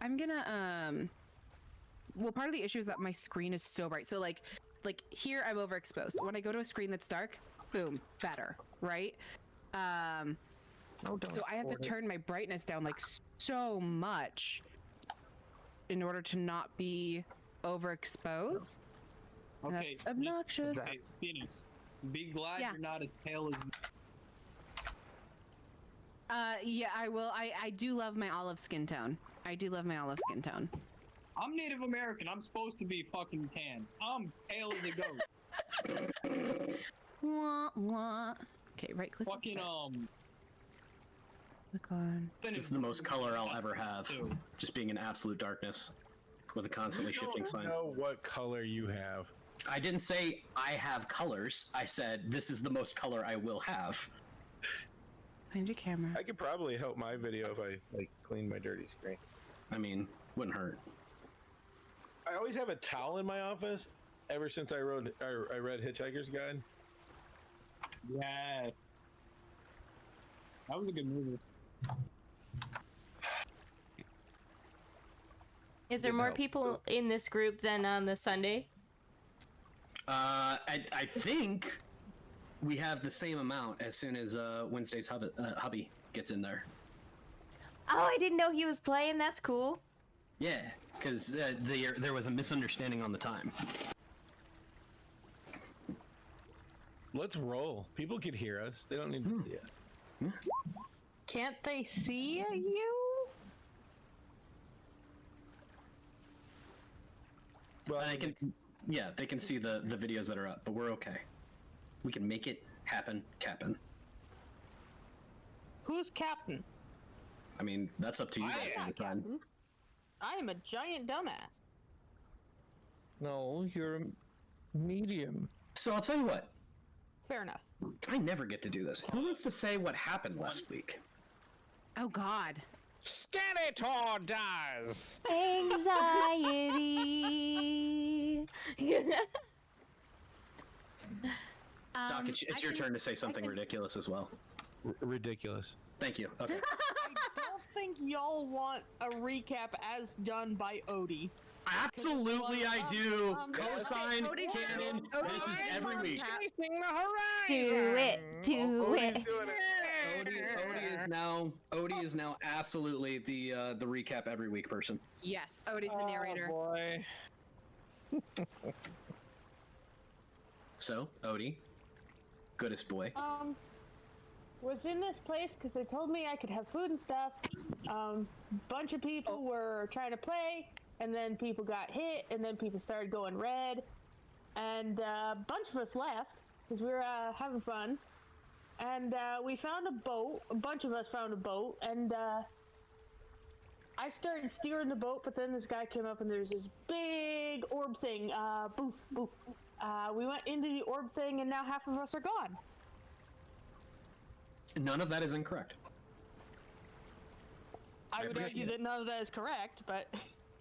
[SPEAKER 1] I'm gonna well, part of the issue is that my screen is so bright. So like here I'm overexposed. When I go to a screen that's dark, boom, better, right? So I have to turn my brightness down like so much in order to not be overexposed.
[SPEAKER 4] Okay.
[SPEAKER 1] That's obnoxious.
[SPEAKER 4] Hey, Phoenix, be glad
[SPEAKER 1] Yeah.
[SPEAKER 4] you're not as pale as me.
[SPEAKER 1] Yeah, I will. I do love my olive skin tone. I do love my olive skin tone.
[SPEAKER 4] I'm Native American. I'm supposed to be fucking tan. I'm pale as a goat.
[SPEAKER 1] Wah, wah. Okay, right click.
[SPEAKER 4] Fucking
[SPEAKER 1] Click on.
[SPEAKER 7] This is the most color I'll ever have. Just being in absolute darkness with a constantly shifting
[SPEAKER 6] I
[SPEAKER 7] sign.
[SPEAKER 6] don't know what color you have.
[SPEAKER 7] I didn't say I have colors. I said this is the most color I will have.
[SPEAKER 1] Find your camera.
[SPEAKER 6] I could probably help my video if I like clean my dirty screen.
[SPEAKER 7] I mean, wouldn't hurt.
[SPEAKER 6] I always have a towel in my office ever since I read Hitchhiker's Guide.
[SPEAKER 4] Yes. That was a good movie.
[SPEAKER 8] Is there more people in this group than on the Sunday?
[SPEAKER 7] I think we have the same amount as soon as Wednesday's hubby gets in there.
[SPEAKER 8] Oh, I didn't know he was playing. That's cool.
[SPEAKER 7] Yeah, because there was a misunderstanding on the time.
[SPEAKER 6] Let's roll. People could hear us. They don't need to see us.
[SPEAKER 2] Can't they see you?
[SPEAKER 6] Well,
[SPEAKER 7] they can. Yeah, they can see the videos that are up, but we're okay. We can make it happen, Captain.
[SPEAKER 2] Who's captain?
[SPEAKER 7] I mean, that's up to you guys
[SPEAKER 2] I'm
[SPEAKER 7] at the
[SPEAKER 2] not
[SPEAKER 7] time.
[SPEAKER 2] captain. I am a giant dumbass.
[SPEAKER 5] No, you're a medium.
[SPEAKER 7] So I'll tell you what.
[SPEAKER 2] Fair enough.
[SPEAKER 7] I never get to do this. Who wants to say what happened last week?
[SPEAKER 1] Oh God.
[SPEAKER 5] Skeletor does.
[SPEAKER 8] Anxiety.
[SPEAKER 7] Doc, it's your turn to say something ridiculous as well.
[SPEAKER 6] Ridiculous.
[SPEAKER 7] Thank you. Okay.
[SPEAKER 2] I don't think y'all want a recap as done by Odie.
[SPEAKER 7] Absolutely, I do. Cosign,
[SPEAKER 1] okay,
[SPEAKER 7] canon. This is every week.
[SPEAKER 5] Chasing the horizon.
[SPEAKER 8] Do it. Do it.
[SPEAKER 7] Odie is now absolutely the recap every week person.
[SPEAKER 1] Yes, Odie's the narrator.
[SPEAKER 5] Oh boy.
[SPEAKER 7] So, Odie, goodest boy.
[SPEAKER 2] Was in this place because they told me I could have food and stuff. Bunch of people were trying to play, and then people got hit, and then people started going red, and a bunch of us left because we were having fun, and we found a boat. A bunch of us found a boat, and I started steering the boat, but then this guy came up, and there's this big orb thing. Boof, boof. We went into the orb thing, and now half of us are gone.
[SPEAKER 7] None of that is incorrect.
[SPEAKER 2] I would argue that none of that is correct, but...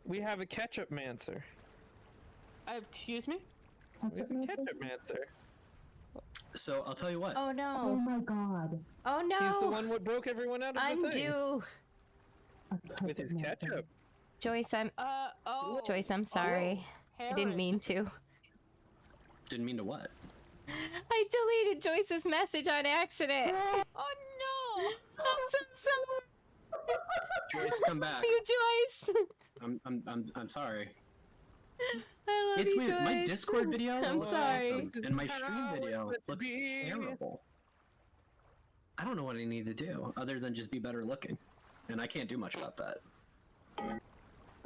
[SPEAKER 5] We have a ketchup mancer.
[SPEAKER 2] Excuse me?
[SPEAKER 5] We have a ketchup mancer.
[SPEAKER 7] So, I'll tell you what.
[SPEAKER 8] Oh no.
[SPEAKER 9] Oh my god.
[SPEAKER 8] Oh no.
[SPEAKER 5] He's the one what broke everyone out of the thing.
[SPEAKER 8] Undo.
[SPEAKER 5] With his ketchup.
[SPEAKER 8] Joyce, I'm
[SPEAKER 2] oh.
[SPEAKER 8] Joyce, I'm sorry. I didn't mean to.
[SPEAKER 7] Didn't mean to what?
[SPEAKER 8] I deleted Joyce's message on accident.
[SPEAKER 2] Oh no!
[SPEAKER 8] I'm so sorry.
[SPEAKER 7] Joyce, come back.
[SPEAKER 8] You, Joyce.
[SPEAKER 7] I'm sorry.
[SPEAKER 8] I love
[SPEAKER 7] It's
[SPEAKER 8] you,
[SPEAKER 7] weird. My
[SPEAKER 8] Joyce.
[SPEAKER 7] Discord video
[SPEAKER 8] I'm
[SPEAKER 7] looks
[SPEAKER 8] sorry.
[SPEAKER 7] awesome, and my stream video looks terrible. I don't know what I need to do other than just be better looking, and I can't do much about that.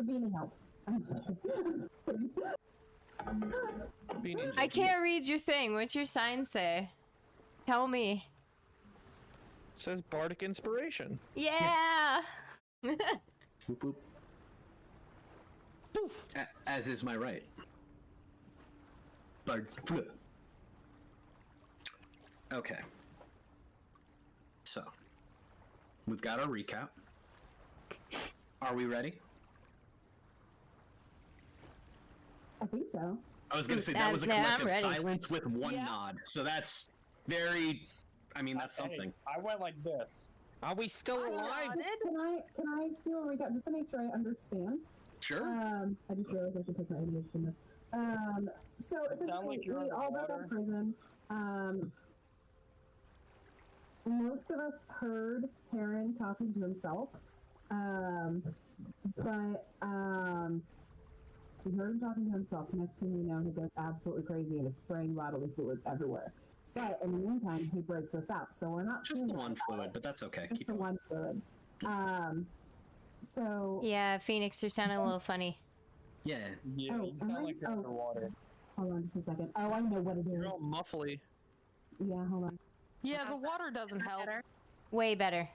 [SPEAKER 9] Beanie helps.
[SPEAKER 8] I can't read your thing. What's your sign say? Tell me.
[SPEAKER 5] It says Bardic Inspiration.
[SPEAKER 8] Yeah!
[SPEAKER 7] Boop, boop. As is my right. Okay. So, we've got our recap. Are we ready?
[SPEAKER 9] I think so.
[SPEAKER 7] I was going to say that was a collective silence with one nod. So that's very. I mean, that's something.
[SPEAKER 4] I went like this.
[SPEAKER 5] Are we still alive?
[SPEAKER 9] Can I do a recap just to make sure I understand?
[SPEAKER 7] Sure.
[SPEAKER 9] I just realized I should take my animation notes. So essentially, we all got out of prison. Most of us heard Heron talking to himself, but we heard him talking to himself. Next thing we know, he goes absolutely crazy and is spraying bodily fluids everywhere. But in the meantime, he breaks us out, so we're not
[SPEAKER 7] just the one fluid, but that's okay.
[SPEAKER 9] Just the one fluid. So
[SPEAKER 8] yeah, Phoenix, you're sounding a little funny.
[SPEAKER 7] Yeah.
[SPEAKER 4] Yeah, you sound like you're underwater.
[SPEAKER 9] Hold on just a second. Oh, I know what it is.
[SPEAKER 5] You're all muffly.
[SPEAKER 9] Yeah, hold on.
[SPEAKER 2] Yeah, the water doesn't help.
[SPEAKER 8] Way better.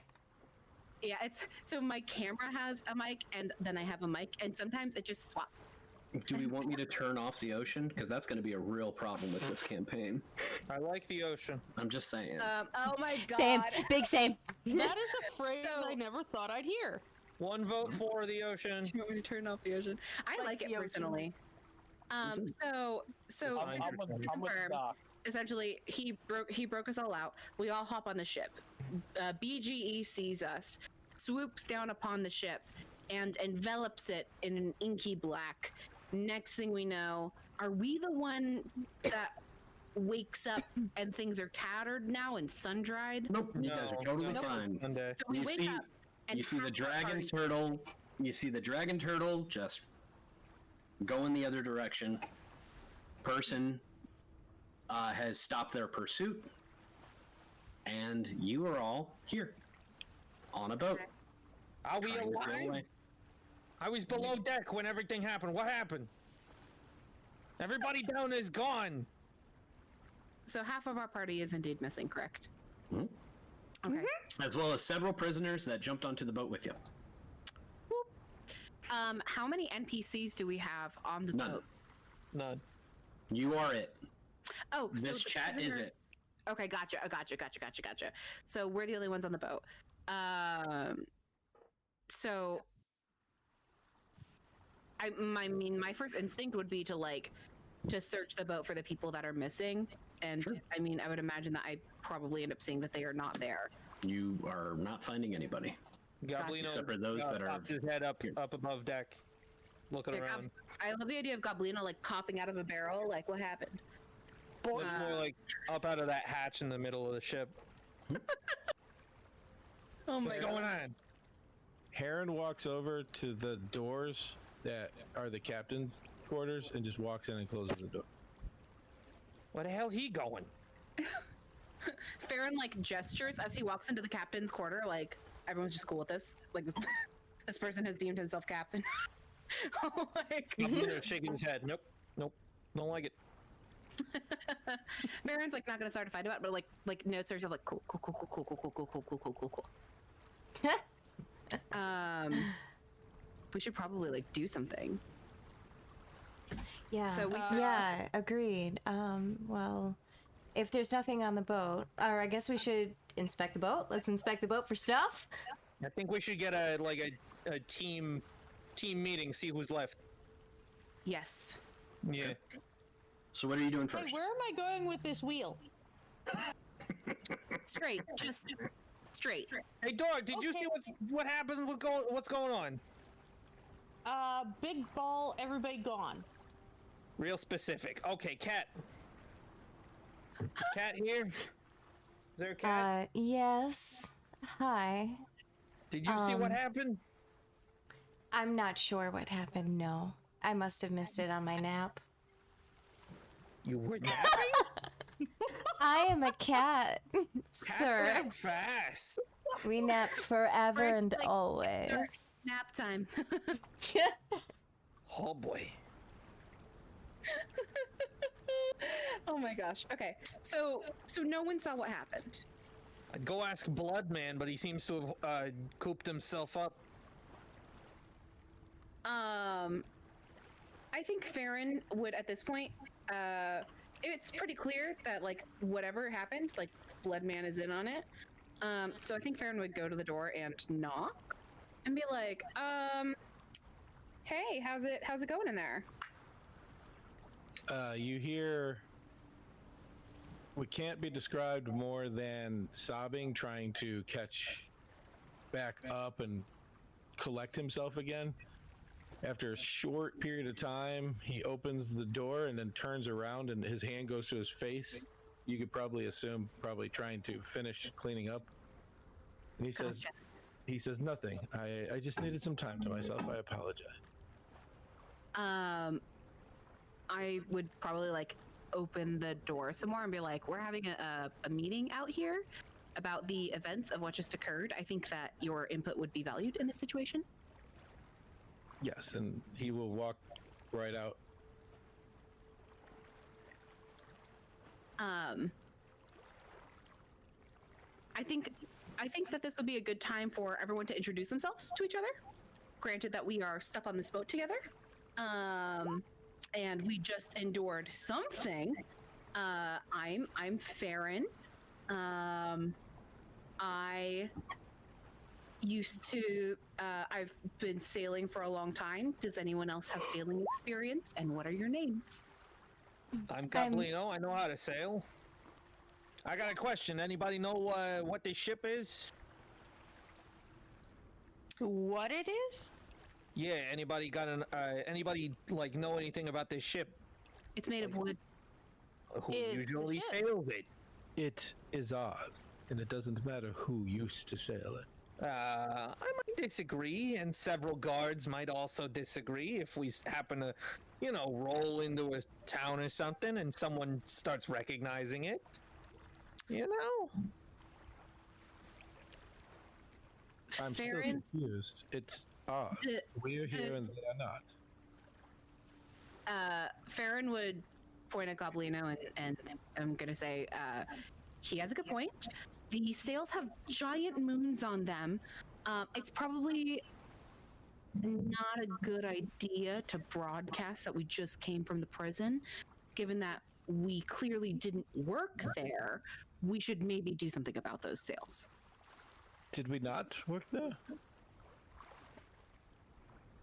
[SPEAKER 1] Yeah, it's so my camera has a mic, and then I have a mic, and sometimes it just swaps.
[SPEAKER 7] Do we want me to turn off the ocean? Because that's going to be a real problem with this campaign.
[SPEAKER 5] I like the ocean.
[SPEAKER 7] I'm just saying.
[SPEAKER 1] Oh my god.
[SPEAKER 8] Same. Big same.
[SPEAKER 2] That is a phrase I never thought I'd hear.
[SPEAKER 5] One vote for the ocean.
[SPEAKER 1] Do you want me to turn off the ocean? I like it personally. So
[SPEAKER 4] I'm with Docs.
[SPEAKER 1] essentially, he broke us all out. We all hop on the ship. BGE sees us, swoops down upon the ship, and envelops it in an inky black. Next thing we know, are we the one that wakes up and things are tattered now and sun dried?
[SPEAKER 7] Nope, you guys are totally fine.
[SPEAKER 1] So we wake up and
[SPEAKER 7] you see the dragon turtle. You see the dragon turtle just go in the other direction. Person has stopped their pursuit, and you are all here on a boat.
[SPEAKER 5] Are we alive? I was below deck when everything happened. What happened? Everybody down is gone.
[SPEAKER 1] So half of our party is indeed missing, correct?
[SPEAKER 7] Mm-hmm.
[SPEAKER 1] Okay.
[SPEAKER 7] As well as several prisoners that jumped onto the boat with you.
[SPEAKER 1] How many NPCs do we have on the boat?
[SPEAKER 5] None.
[SPEAKER 7] You are it.
[SPEAKER 1] Oh, so
[SPEAKER 7] this chat is it.
[SPEAKER 1] Okay, gotcha. So we're the only ones on the boat. So my first instinct would be to search the boat for the people that are missing, and sure. I mean, I would imagine that I probably end up seeing that they are not there.
[SPEAKER 7] You are not finding anybody.
[SPEAKER 5] Goblino
[SPEAKER 7] except for those that are
[SPEAKER 5] popped his head up above deck, looking around.
[SPEAKER 1] I love the idea of Goblino popping out of a barrel. Like, what happened?
[SPEAKER 5] It's more like up out of that hatch in the middle of the ship.
[SPEAKER 1] Oh my
[SPEAKER 6] What's going on? Heron walks over to the doors that are the captain's quarters and just walks in and closes the door.
[SPEAKER 5] Where the hell's he going?
[SPEAKER 1] Farron gestures as he walks into the captain's quarter. Like, everyone's just cool with this. Like, this person has deemed himself captain.
[SPEAKER 5] Shaking his head. Nope, don't like it.
[SPEAKER 1] Marin's not gonna start a fight about it, but notes herself cool. We should probably do something.
[SPEAKER 8] Yeah.
[SPEAKER 1] So
[SPEAKER 8] yeah, agreed. Well, if there's nothing on the boat, or I guess we should inspect the boat. Let's inspect the boat for stuff.
[SPEAKER 5] I think we should get a team meeting, see who's left.
[SPEAKER 1] Yes.
[SPEAKER 5] Yeah.
[SPEAKER 7] So what are you doing first?
[SPEAKER 2] Hey, where am I going with this wheel?
[SPEAKER 1] Straight, just straight.
[SPEAKER 5] Hey, dog, did you see what happened? What's going on?
[SPEAKER 2] Big ball, everybody gone.
[SPEAKER 5] Real specific. Okay, cat. Cat here? Is there a cat?
[SPEAKER 8] Yes. Hi.
[SPEAKER 5] Did you see what happened?
[SPEAKER 8] I'm not sure what happened, no. I must have missed it on my nap.
[SPEAKER 5] You were napping?
[SPEAKER 8] I am a cat,
[SPEAKER 5] Cats
[SPEAKER 8] sir.
[SPEAKER 5] nap fast.
[SPEAKER 8] We nap forever and
[SPEAKER 1] Like,
[SPEAKER 8] always.
[SPEAKER 1] Nap time.
[SPEAKER 5] Oh boy.
[SPEAKER 1] Oh my gosh. Okay. So no one saw what happened.
[SPEAKER 5] I'd go ask Bloodman, but he seems to have cooped himself up.
[SPEAKER 1] I think Farron would at this point. It's pretty clear that like whatever happened, like Bloodman is in on it. So I think Farron would go to the door and knock, and be like, "Hey, how's it going in there?"
[SPEAKER 6] You hear what can't be described more than sobbing, trying to catch back up and collect himself again. After a short period of time, he opens the door and then turns around and his hand goes to his face. You could probably assume trying to finish cleaning up. And he says nothing. I just needed some time to myself. I apologize.
[SPEAKER 1] I would probably like open the door some more and be like, we're having a meeting out here about the events of what just occurred. I think that your input would be valued in this situation.
[SPEAKER 6] Yes, and he will walk right out.
[SPEAKER 1] I think that this would be a good time for everyone to introduce themselves to each other. Granted that we are stuck on this boat together. And we just endured something. I'm Farron. I used to. I've been sailing for a long time. Does anyone else have sailing experience? And what are your names?
[SPEAKER 5] I'm Caplino. I know how to sail. I got a question. Anybody know what this ship is?
[SPEAKER 2] What it is?
[SPEAKER 5] Yeah. Anybody got anybody like know anything about this ship?
[SPEAKER 1] It's made of wood.
[SPEAKER 5] Who usually sails it?
[SPEAKER 6] It is odd, and it doesn't matter who used to sail it.
[SPEAKER 5] I might disagree, and several guards might also disagree if we happen to, roll into a town or something and someone starts recognizing it.
[SPEAKER 6] I'm still confused. It's odd. We're here and they are not.
[SPEAKER 1] Farron would point at Goblino and I'm gonna say, he has a good point. The sails have giant moons on them. It's probably not a good idea to broadcast that we just came from the prison, given that we clearly didn't work there. We should maybe do something about those sails.
[SPEAKER 6] Did we not work there?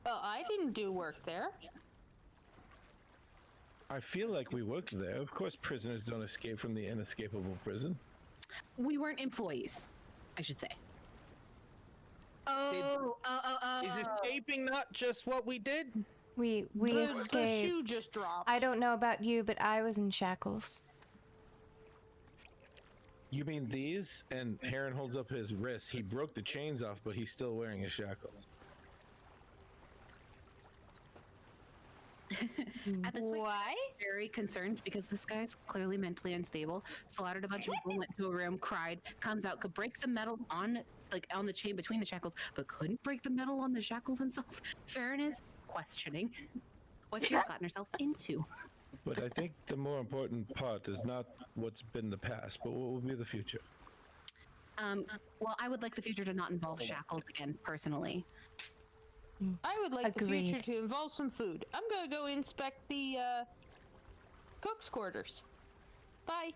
[SPEAKER 2] Well, I didn't do work there.
[SPEAKER 6] I feel like we worked there. Of course, prisoners don't escape from the inescapable prison.
[SPEAKER 1] We weren't employees, I should say.
[SPEAKER 5] Is escaping not just what we did?
[SPEAKER 8] We escaped.
[SPEAKER 2] The shoe just dropped.
[SPEAKER 8] I don't know about you, but I was in shackles.
[SPEAKER 6] You mean these? And Heron holds up his wrist. He broke the chains off, but he's still wearing his shackles.
[SPEAKER 1] At this point,
[SPEAKER 2] Why?
[SPEAKER 1] I'm very concerned because this guy's clearly mentally unstable. Slaughtered a bunch of people, went to a room, cried, comes out, could break the metal on the chain between the shackles, but couldn't break the metal on the shackles himself. Farron is questioning what she's gotten herself into.
[SPEAKER 6] But I think the more important part is not what's been the past, but what will be the future.
[SPEAKER 1] Well, I would like the future to not involve shackles again, personally.
[SPEAKER 2] I would like the
[SPEAKER 8] Agreed.
[SPEAKER 2] future to involve some food. I'm gonna go inspect the cook's quarters. Bye.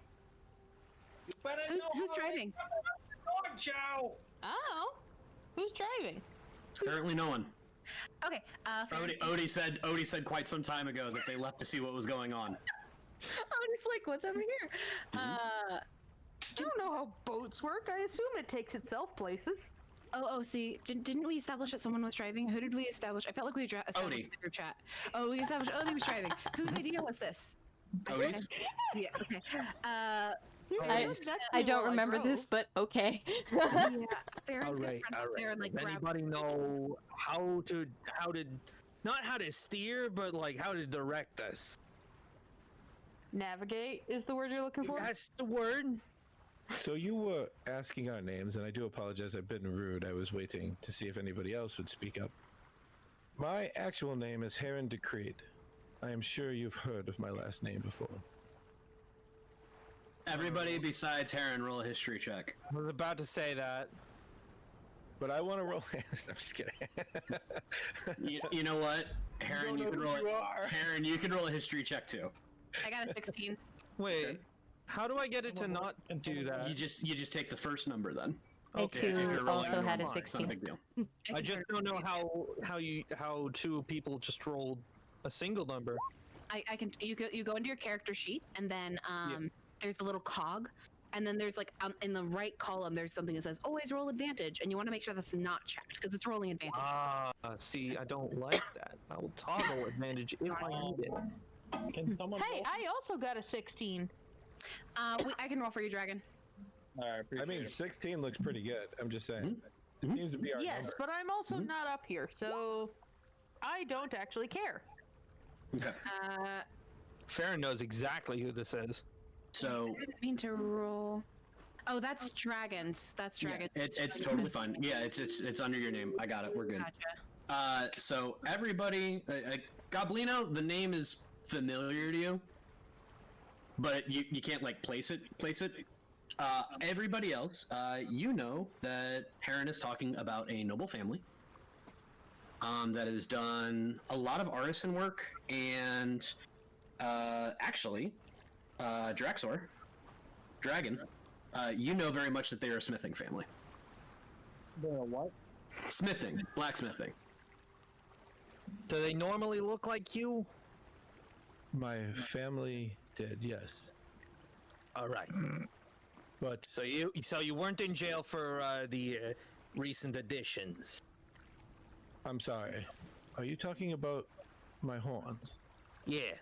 [SPEAKER 1] Who's driving?
[SPEAKER 2] Oh, who's driving?
[SPEAKER 7] Apparently no one.
[SPEAKER 1] Okay.
[SPEAKER 7] Odie said quite some time ago that they left to see what was going on.
[SPEAKER 1] Odie's like, what's over here?
[SPEAKER 2] I don't know how boats work. I assume it takes itself places.
[SPEAKER 1] See, didn't we establish that someone was driving? Who did we establish? I felt like we established
[SPEAKER 7] Odie.
[SPEAKER 1] in the group chat. Oh, we established Odie was driving. Whose idea was this?
[SPEAKER 7] Odie's?
[SPEAKER 1] Yeah, okay.
[SPEAKER 8] I don't remember this, but okay.
[SPEAKER 1] Yeah, Farron's
[SPEAKER 5] All right.
[SPEAKER 1] there and like
[SPEAKER 5] Does
[SPEAKER 1] grab.
[SPEAKER 5] anybody know how did not how to steer, but like how to direct us.
[SPEAKER 2] Navigate is the word you're looking for?
[SPEAKER 5] That's the word.
[SPEAKER 6] So you were asking our names, and I do apologize. I've been rude. I was waiting to see if anybody else would speak up. My actual name is Heron Decreed. I am sure you've heard of my last name before.
[SPEAKER 7] Everybody besides Heron, roll a history check.
[SPEAKER 5] I was about to say that.
[SPEAKER 6] But I want to roll. I'm just kidding.
[SPEAKER 7] You know what, Heron, you can roll. Heron, you can roll a history check too.
[SPEAKER 1] I got a 16.
[SPEAKER 5] Wait,
[SPEAKER 7] Okay.
[SPEAKER 5] how do I get it to not do that?
[SPEAKER 7] You just take the first number then.
[SPEAKER 8] I too also had a
[SPEAKER 7] It's not a
[SPEAKER 8] 16.
[SPEAKER 7] big deal.
[SPEAKER 5] I just don't know how two people just rolled a single number.
[SPEAKER 1] I can you go into your character sheet and then there's a little cog, and then there's like in the right column there's something that says always roll advantage, and you want to make sure that's not checked because it's rolling advantage.
[SPEAKER 5] See, I don't like that. I will toggle advantage if I need it.
[SPEAKER 4] Can someone?
[SPEAKER 2] Hey, I also got a 16.
[SPEAKER 1] I can roll for you, Dragon.
[SPEAKER 6] I mean, 16 looks pretty good. I'm just saying. It seems to be our
[SPEAKER 2] Yes,
[SPEAKER 6] number.
[SPEAKER 2] but I'm also not up here, so I don't actually care.
[SPEAKER 7] Okay.
[SPEAKER 5] Farron knows exactly who this is.
[SPEAKER 7] So
[SPEAKER 1] I didn't mean to roll. Oh, that's dragons. That's dragons.
[SPEAKER 7] yeah, it's totally fine. Yeah, it's under your name. I got it. We're good.
[SPEAKER 1] Gotcha.
[SPEAKER 7] So everybody, Goblino, the name is familiar to you, but you can't like place it. Everybody else, you know that Heron is talking about a noble family that has done a lot of artisan work, and actually, Draxor, Dragon, you know very much that they are a smithing family.
[SPEAKER 4] They're a what?
[SPEAKER 7] Smithing, blacksmithing.
[SPEAKER 5] Do they normally look like you?
[SPEAKER 6] My family did, yes.
[SPEAKER 5] All right.
[SPEAKER 6] But
[SPEAKER 5] So you weren't in jail for the recent additions.
[SPEAKER 6] I'm sorry. Are you talking about my horns?
[SPEAKER 5] Yeah.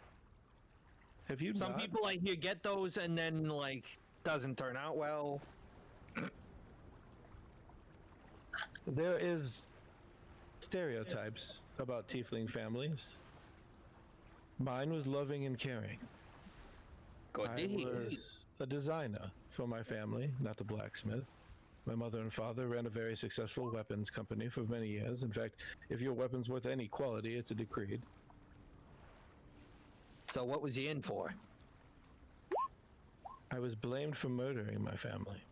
[SPEAKER 6] Have you
[SPEAKER 5] Some
[SPEAKER 6] not?
[SPEAKER 5] people I hear get those and then like doesn't turn out well.
[SPEAKER 6] There is stereotypes about tiefling families. Mine was loving and caring.
[SPEAKER 5] Good
[SPEAKER 6] I
[SPEAKER 5] to hear.
[SPEAKER 6] was a designer for my family, not a blacksmith. My mother and father ran a very successful weapons company for many years. In fact, if your weapon's worth any quality, it's a Decreed.
[SPEAKER 5] So what was you in for?
[SPEAKER 6] I was blamed for murdering my family.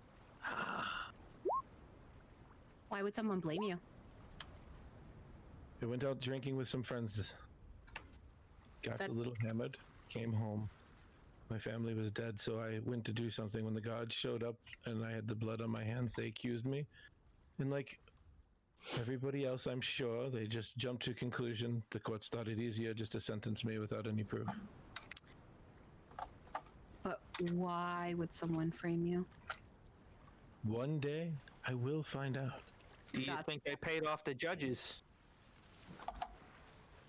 [SPEAKER 1] Why would someone blame you?
[SPEAKER 6] I went out drinking with some friends. Got a little hammered, came home. My family was dead, so I went to do something. When the gods showed up and I had the blood on my hands, they accused me. And like everybody else, I'm sure, they just jumped to conclusion. The courts thought it easier just to sentence me without any proof.
[SPEAKER 1] But why would someone frame you?
[SPEAKER 6] One day, I will find out.
[SPEAKER 5] Do you think they paid off the judges?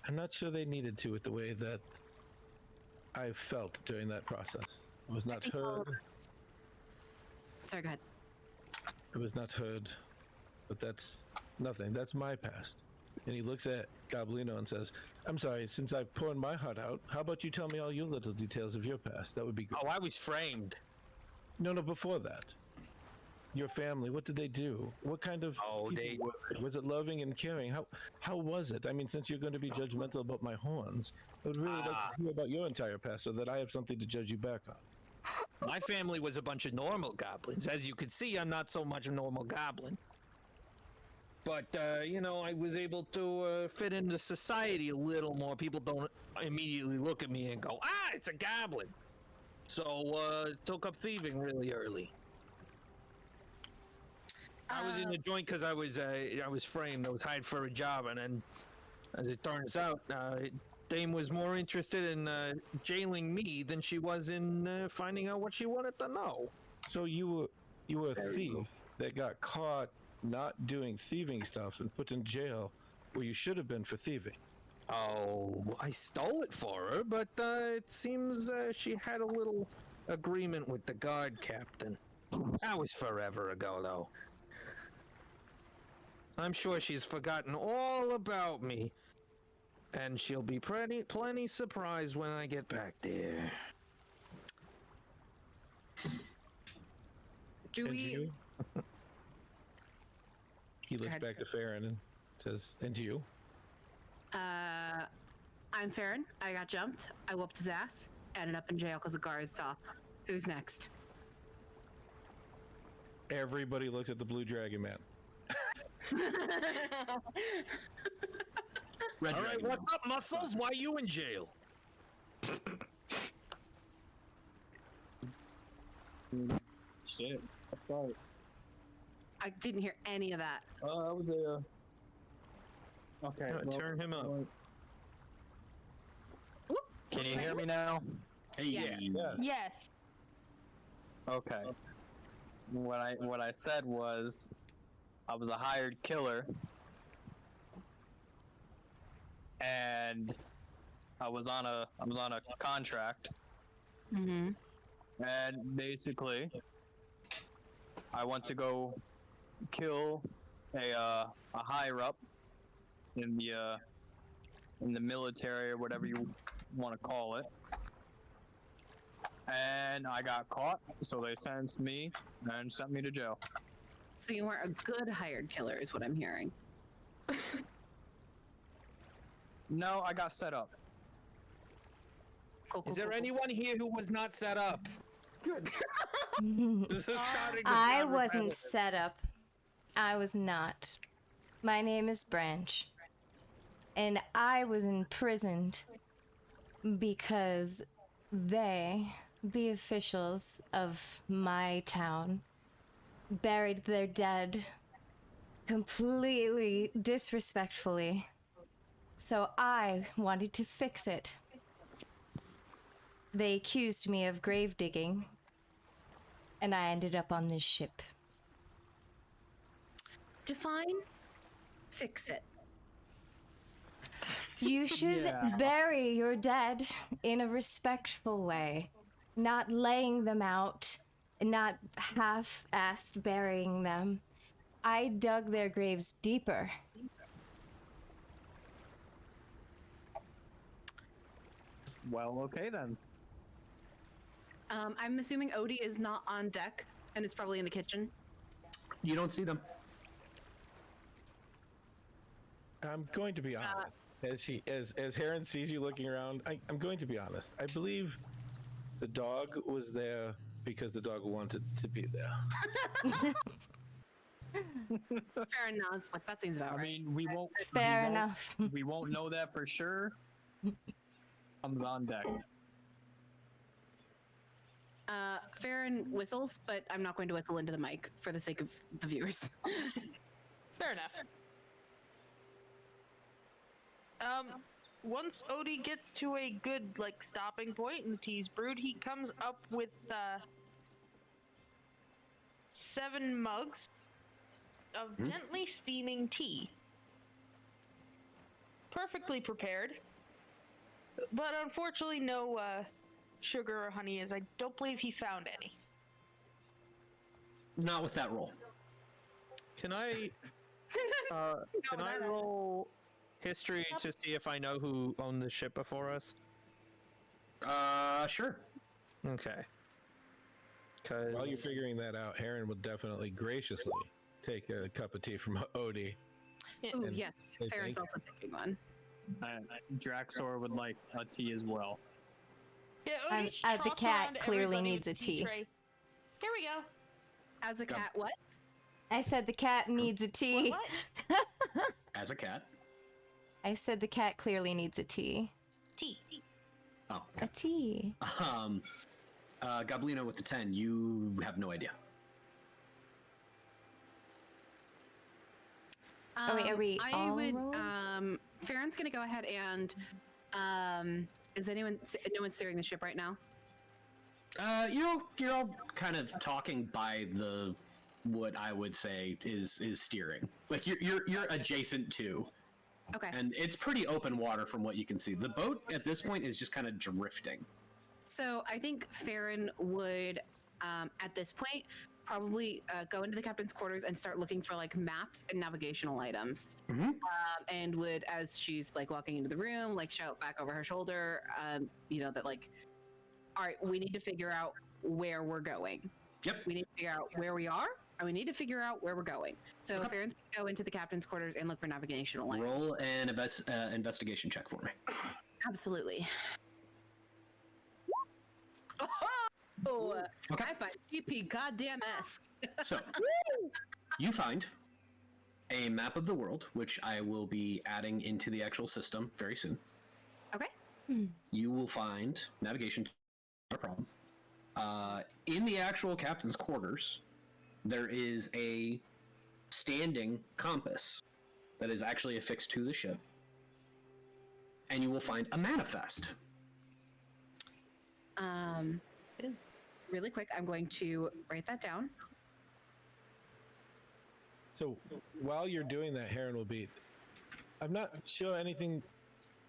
[SPEAKER 6] I'm not sure they needed to with the way that I felt during that process. I was not heard.
[SPEAKER 1] Sorry, go ahead.
[SPEAKER 6] It was not heard. But that's nothing. That's my past. And he looks at Goblino and says, I'm sorry, since I've poured my heart out, how about you tell me all your little details of your past? That would be good.
[SPEAKER 5] Oh, I was framed.
[SPEAKER 6] No, before that. Your family, what did they do? What kind of people was it loving and caring? How was it? I mean, since you're going to be judgmental about my horns, I would really like to hear about your entire past so that I have something to judge you back on.
[SPEAKER 5] My family was a bunch of normal goblins. As you can see, I'm not so much a normal goblin. But, you know, I was able to fit into society a little more. People don't immediately look at me and go, it's a goblin. So, took up thieving really early. I was in the joint because I was framed. I was hired for a job, and then, as it turns out, Dame was more interested in jailing me than she was in finding out what she wanted to know.
[SPEAKER 6] So you were a thief that got caught not doing thieving stuff and put in jail where you should have been for thieving.
[SPEAKER 5] Oh, I stole it for her, but it seems she had a little agreement with the guard captain. That was forever ago, though. I'm sure she's forgotten all about me. And she'll be plenty surprised when I get back there.
[SPEAKER 1] Do we?
[SPEAKER 6] He looks back to Farron and says, "And you?"
[SPEAKER 1] I'm Farron. I got jumped. I whooped his ass. Ended up in jail because the guards saw. Who's next?
[SPEAKER 6] Everybody looks at the Blue Dragon Man.
[SPEAKER 5] All right, what's up, Muscles? Why you in jail?
[SPEAKER 4] Shit. Let's start.
[SPEAKER 1] I didn't hear any of that.
[SPEAKER 4] That was a. Okay.
[SPEAKER 5] Turn him up.
[SPEAKER 10] Can you hear me now?
[SPEAKER 7] Hey,
[SPEAKER 1] Yes.
[SPEAKER 2] Yes.
[SPEAKER 10] Okay. What I said was, I was a hired killer, and I was on a contract,
[SPEAKER 1] Mm-hmm.
[SPEAKER 10] and basically, I went to go kill a higher up in the military or whatever you want to call it. And I got caught, so they sentenced me and sent me to jail.
[SPEAKER 1] So you weren't a good hired killer, is what I'm hearing.
[SPEAKER 10] No, I got set up.
[SPEAKER 5] Is there anyone here who was not set up? Good. This is starting to
[SPEAKER 8] I
[SPEAKER 5] sound
[SPEAKER 8] wasn't
[SPEAKER 5] repetitive.
[SPEAKER 8] set up. I was not. My name is Branch. And I was imprisoned because they, the officials of my town, buried their dead completely disrespectfully. So I wanted to fix it. They accused me of grave digging, and I ended up on this ship.
[SPEAKER 1] Define, fix it.
[SPEAKER 8] You should bury your dead in a respectful way, not laying them out, not half-assed burying them. I dug their graves deeper.
[SPEAKER 4] Well, okay then.
[SPEAKER 1] I'm assuming Odie is not on deck and is probably in the kitchen.
[SPEAKER 7] You don't see them.
[SPEAKER 6] I'm going to be honest. As Heron sees you looking around, I'm going to be honest. I believe the dog was there because the dog wanted to be there.
[SPEAKER 1] Fair enough. Like that seems about
[SPEAKER 4] I
[SPEAKER 1] right.
[SPEAKER 4] mean, we won't.
[SPEAKER 8] Fair enough.
[SPEAKER 4] We won't know that for sure. Comes on deck.
[SPEAKER 1] Farron whistles, but I'm not going to whistle into the mic for the sake of the viewers.
[SPEAKER 2] Fair enough. Once Odie gets to a good, stopping point and the tea's brewed, he comes up with, 7 mugs of gently steaming tea. Perfectly prepared. But unfortunately no, sugar or honey, as I don't believe he found any.
[SPEAKER 7] Not with that roll.
[SPEAKER 5] Can I roll history to see if I know who owned the ship before us?
[SPEAKER 7] Sure.
[SPEAKER 5] Okay.
[SPEAKER 6] While you're figuring that out, Heron will definitely graciously take a cup of tea from Odie.
[SPEAKER 1] Ooh,
[SPEAKER 6] And
[SPEAKER 1] yes.
[SPEAKER 6] they
[SPEAKER 1] Farron's
[SPEAKER 6] think-
[SPEAKER 1] also picking one.
[SPEAKER 4] Draxor would like a tea as well.
[SPEAKER 2] Yeah,
[SPEAKER 8] The cat clearly needs a tea.
[SPEAKER 2] Tray. Here we go.
[SPEAKER 1] As a cat, what?
[SPEAKER 8] I said the cat needs a tea.
[SPEAKER 2] What?
[SPEAKER 7] As a cat.
[SPEAKER 8] I said the cat clearly needs a tea.
[SPEAKER 2] Tea.
[SPEAKER 7] Oh.
[SPEAKER 8] A tea.
[SPEAKER 7] Goblino with the 10, you have no idea.
[SPEAKER 8] Oh, wait, are we
[SPEAKER 1] I
[SPEAKER 8] all
[SPEAKER 1] would.
[SPEAKER 8] rolling?
[SPEAKER 1] Farron's gonna go ahead and. Is anyone? No one's steering the ship right now.
[SPEAKER 7] You're all kind of talking by the what I would say is steering. Like you're adjacent to.
[SPEAKER 1] Okay.
[SPEAKER 7] And it's pretty open water from what you can see. The boat at this point is just kind of drifting.
[SPEAKER 1] So I think Farron would, at this point, probably go into the captain's quarters and start looking for like maps and navigational items. And would, as she's like walking into the room, like shout back over her shoulder, that like, all right, we need to figure out where we're going.
[SPEAKER 7] Yep.
[SPEAKER 1] We need to figure out where we are, and we need to figure out where we're going. So Farron's gonna go into the captain's quarters and look for navigational items.
[SPEAKER 7] Roll an investigation check for me.
[SPEAKER 1] Absolutely. Oh,
[SPEAKER 7] okay.
[SPEAKER 1] I find GP goddamn S.
[SPEAKER 7] So, you find a map of the world, which I will be adding into the actual system very soon.
[SPEAKER 1] Okay.
[SPEAKER 7] You will find navigation, not a problem. In the actual captain's quarters, there is a standing compass that is actually affixed to the ship. And you will find a manifest.
[SPEAKER 1] Really quick, I'm going to write that down.
[SPEAKER 6] So while you're doing that, Heron will be. I'm not sure anything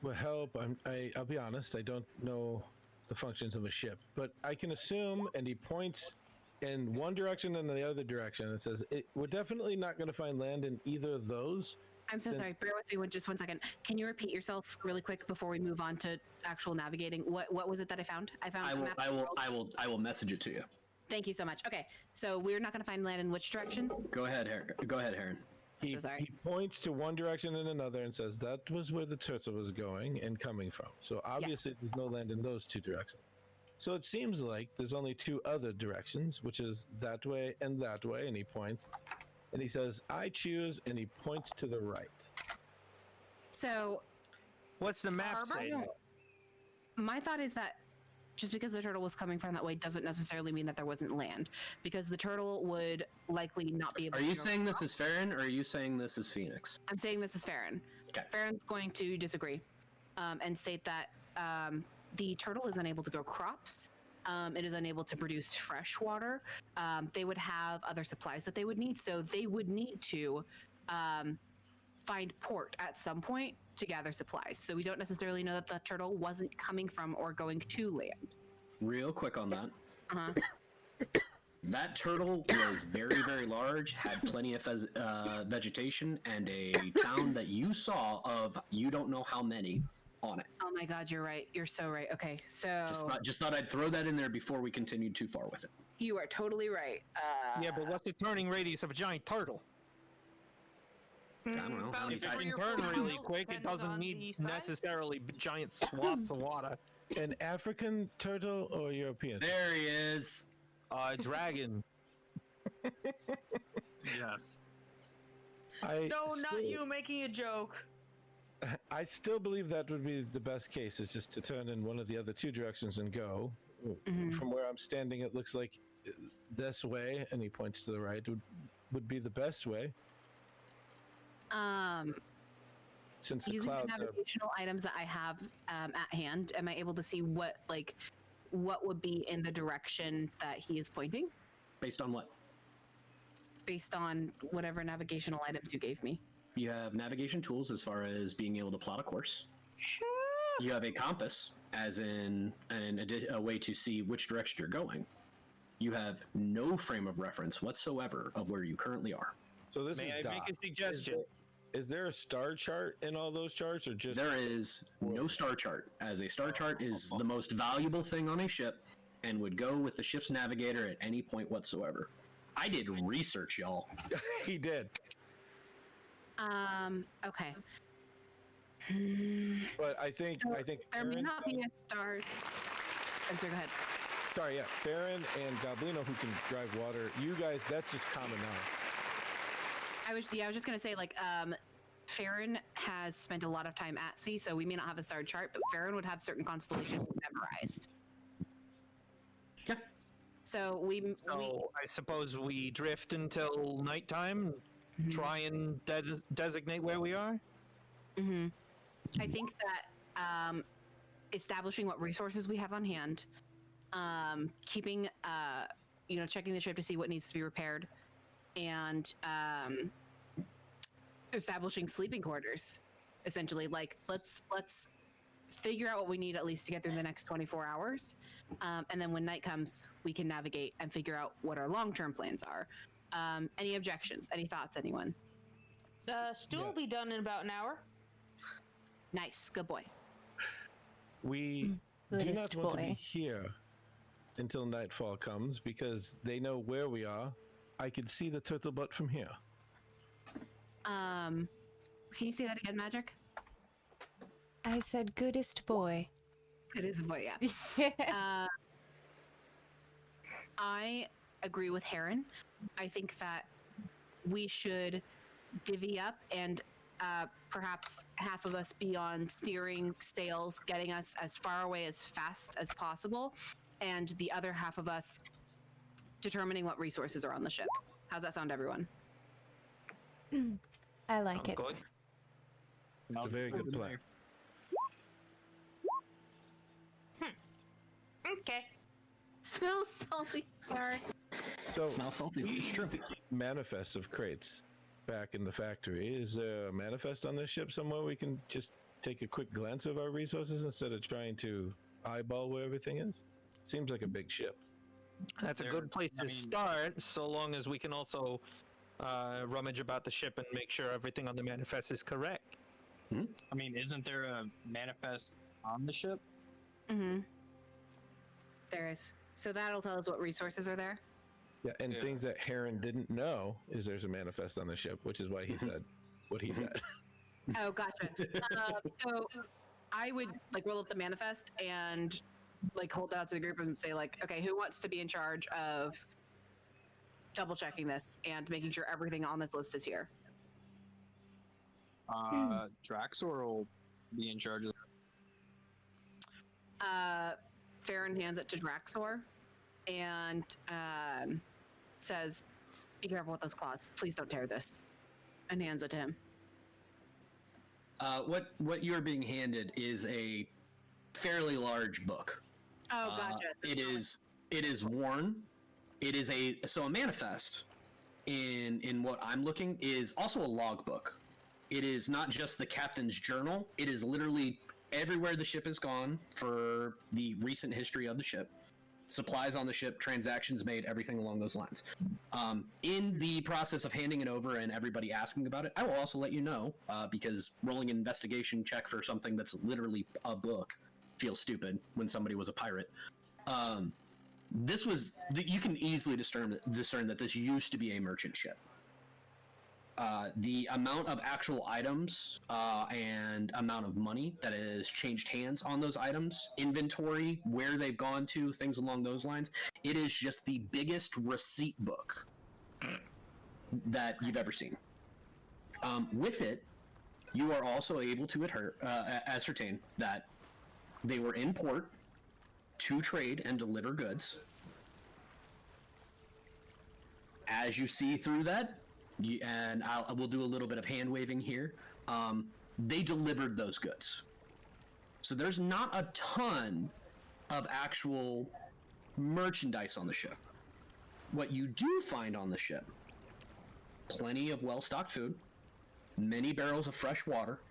[SPEAKER 6] will help. I'll be honest. I don't know the functions of a ship, but I can assume. And he points in one direction and the other direction. It says we're definitely not going to find land in either of those.
[SPEAKER 1] I'm so sorry. Bear with me just 1 second. Can you repeat yourself really quick before we move on to actual navigating? What was it that I found?
[SPEAKER 7] I will message it to you.
[SPEAKER 1] Thank you so much. Okay, so we're not going to find land in which directions?
[SPEAKER 7] Go ahead, Heron.
[SPEAKER 6] He points to one direction and another and says that was where the turtle was going and coming from. So obviously there's no land in those two directions. So it seems like there's only two other directions, which is that way, and he points. And he says, I choose, and he points to the right.
[SPEAKER 1] So,
[SPEAKER 5] what's the map saying?
[SPEAKER 1] My thought is that just because the turtle was coming from that way doesn't necessarily mean that there wasn't land, because the turtle would likely not be able to...
[SPEAKER 7] Are you saying this is Farron, or are you saying this is Phoenix?
[SPEAKER 1] I'm saying this is Farron.
[SPEAKER 7] Okay.
[SPEAKER 1] Farron's going to disagree and state that the turtle is unable to grow crops. It is unable to produce fresh water. They would have other supplies that they would need, so they would need to find port at some point to gather supplies. So we don't necessarily know that the turtle wasn't coming from or going to land.
[SPEAKER 7] Real quick on that. That turtle was very, very large, had plenty of vegetation, and a town that you saw of you don't know how many on it.
[SPEAKER 1] Oh my God, you're right. You're so right. Okay, so
[SPEAKER 7] just thought I'd throw that in there before we continued too far with it.
[SPEAKER 1] You are totally right.
[SPEAKER 5] Yeah, but what's the turning radius of a giant turtle?
[SPEAKER 7] I don't know.
[SPEAKER 5] If it can turn really quick, it doesn't need necessarily giant swaths of water.
[SPEAKER 6] An African turtle or European?
[SPEAKER 7] There he is.
[SPEAKER 5] Dragon.
[SPEAKER 10] Yes.
[SPEAKER 2] Not you making a joke.
[SPEAKER 6] I still believe that would be the best case, is just to turn in one of the other two directions and go. From where I'm standing, it looks like this way, and he points to the right, would be the best way. Since the
[SPEAKER 1] using
[SPEAKER 6] clouds
[SPEAKER 1] the navigational items that I have at hand, am I able to see what would be in the direction that he is pointing?
[SPEAKER 7] Based on what?
[SPEAKER 1] Based on whatever navigational items you gave me.
[SPEAKER 7] You have navigation tools as far as being able to plot a course. You have a compass, as in a way to see which direction you're going. You have no frame of reference whatsoever of where you currently are.
[SPEAKER 6] So this
[SPEAKER 5] May
[SPEAKER 6] is
[SPEAKER 5] I make a suggestion?
[SPEAKER 6] Is there a star chart in all those charts, or just...
[SPEAKER 7] There is no star chart, as a star chart is the most valuable thing on a ship and would go with the ship's navigator at any point whatsoever. I did research, y'all.
[SPEAKER 6] He did.
[SPEAKER 1] Okay.
[SPEAKER 6] But I think
[SPEAKER 1] there may not be a star. I'm sorry, go ahead.
[SPEAKER 6] Sorry, yeah. Farron and Goblino, who can drive water, you guys, that's just common knowledge.
[SPEAKER 1] I was just gonna say, like, Farron has spent a lot of time at sea, so we may not have a star chart, but Farron would have certain constellations memorized.
[SPEAKER 7] Yeah.
[SPEAKER 1] So
[SPEAKER 5] I suppose we drift until nighttime, try and designate where we are?
[SPEAKER 1] Mm-hmm. I think that establishing what resources we have on hand, keeping, checking the ship to see what needs to be repaired, and establishing sleeping quarters, essentially. Like, let's figure out what we need at least to get through the next 24 hours. And then when night comes, we can navigate and figure out what our long-term plans are. Any objections? Any thoughts, anyone?
[SPEAKER 2] Stew will be done in about an hour.
[SPEAKER 1] Nice. Good boy.
[SPEAKER 6] We do not
[SPEAKER 8] Buddhist
[SPEAKER 6] want to
[SPEAKER 8] boy.
[SPEAKER 6] be here until nightfall comes because they know where we are. I can see the turtle butt from here.
[SPEAKER 1] Can you say that again, Magic?
[SPEAKER 8] I said goodest boy.
[SPEAKER 1] Goodest boy, yeah. I agree with Heron. I think that we should divvy up and perhaps half of us be on steering sails, getting us as far away as fast as possible, and the other half of us determining what resources are on the ship. How's that sound, everyone?
[SPEAKER 8] I like
[SPEAKER 5] Sounds
[SPEAKER 8] it.
[SPEAKER 5] good.
[SPEAKER 6] It's a very good plan.
[SPEAKER 2] Okay.
[SPEAKER 1] Smells salty. Sorry.
[SPEAKER 6] So,
[SPEAKER 7] Smells salty.
[SPEAKER 6] we
[SPEAKER 7] It's true.
[SPEAKER 6] used to keep manifests of crates back in the factory. Is there a manifest on this ship somewhere we can just take a quick glance of our resources instead of trying to eyeball where everything is? Seems like a big ship.
[SPEAKER 5] That's a good place to start, so long as we can also rummage about the ship and make sure everything on the manifest is correct.
[SPEAKER 10] I mean, isn't there a manifest on the ship?
[SPEAKER 1] Mm-hmm. There is. So that'll tell us what resources are there.
[SPEAKER 6] Yeah, and things that Heron didn't know is there's a manifest on the ship, which is why he said what he said.
[SPEAKER 1] Oh, gotcha. So I would like roll up the manifest and like hold that out to the group and say like, okay, who wants to be in charge of double checking this and making sure everything on this list is here?
[SPEAKER 10] Draxor will be in charge of
[SPEAKER 1] Farron hands it to Draxor and says, be careful with those claws. Please don't tear this. And hands it to him.
[SPEAKER 7] What you're being handed is a fairly large book.
[SPEAKER 1] Oh, gotcha.
[SPEAKER 7] It is worn. It is a manifest in what I'm looking is also a logbook. It is not just the captain's journal. It is literally everywhere the ship has gone for the recent history of the ship, supplies on the ship, transactions made, everything along those lines. In the process of handing it over and everybody asking about it, I will also let you know, because rolling an investigation check for something that's literally a book feels stupid when somebody was a pirate. You can easily discern that this used to be a merchant ship. The amount of actual items and amount of money that has changed hands on those items, inventory, where they've gone to, things along those lines, it is just the biggest receipt book that you've ever seen. With it, you are also able to ascertain that they were in port to trade and deliver goods. As you see through that, and we'll do a little bit of hand waving here. They delivered those goods, so there's not a ton of actual merchandise on the ship. What you do find on the ship: plenty of well-stocked food, many barrels of fresh water.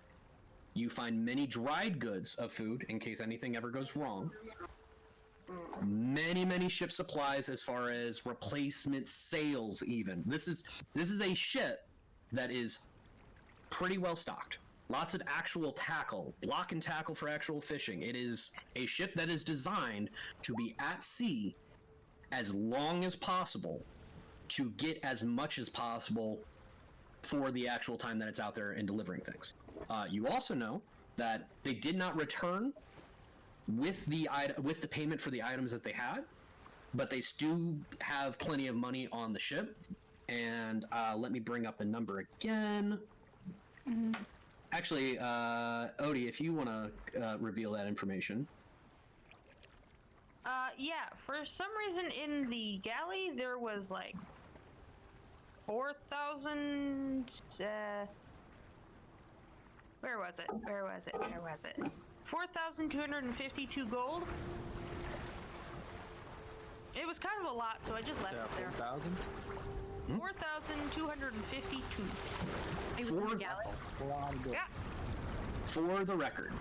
[SPEAKER 7] You find many dried goods of food in case anything ever goes wrong. Many ship supplies as far as replacement sails even. This is a ship that is pretty well stocked. Lots of actual tackle, block and tackle for actual fishing. It is a ship that is designed to be at sea as long as possible to get as much as possible for the actual time that it's out there and delivering things. You also know that they did not return with the payment for the items that they had, but they do have plenty of money on the ship. And let me bring up the number again. Mm-hmm. Actually, Odie, if you want to reveal that information.
[SPEAKER 2] Yeah, for some reason in the galley there was like 4,000. Where was it? 4,252 gold. It was kind of a lot, so I just left it there.
[SPEAKER 10] 4,000?
[SPEAKER 2] 4,252.
[SPEAKER 1] It was in the galley.
[SPEAKER 2] Yeah.
[SPEAKER 7] For the record,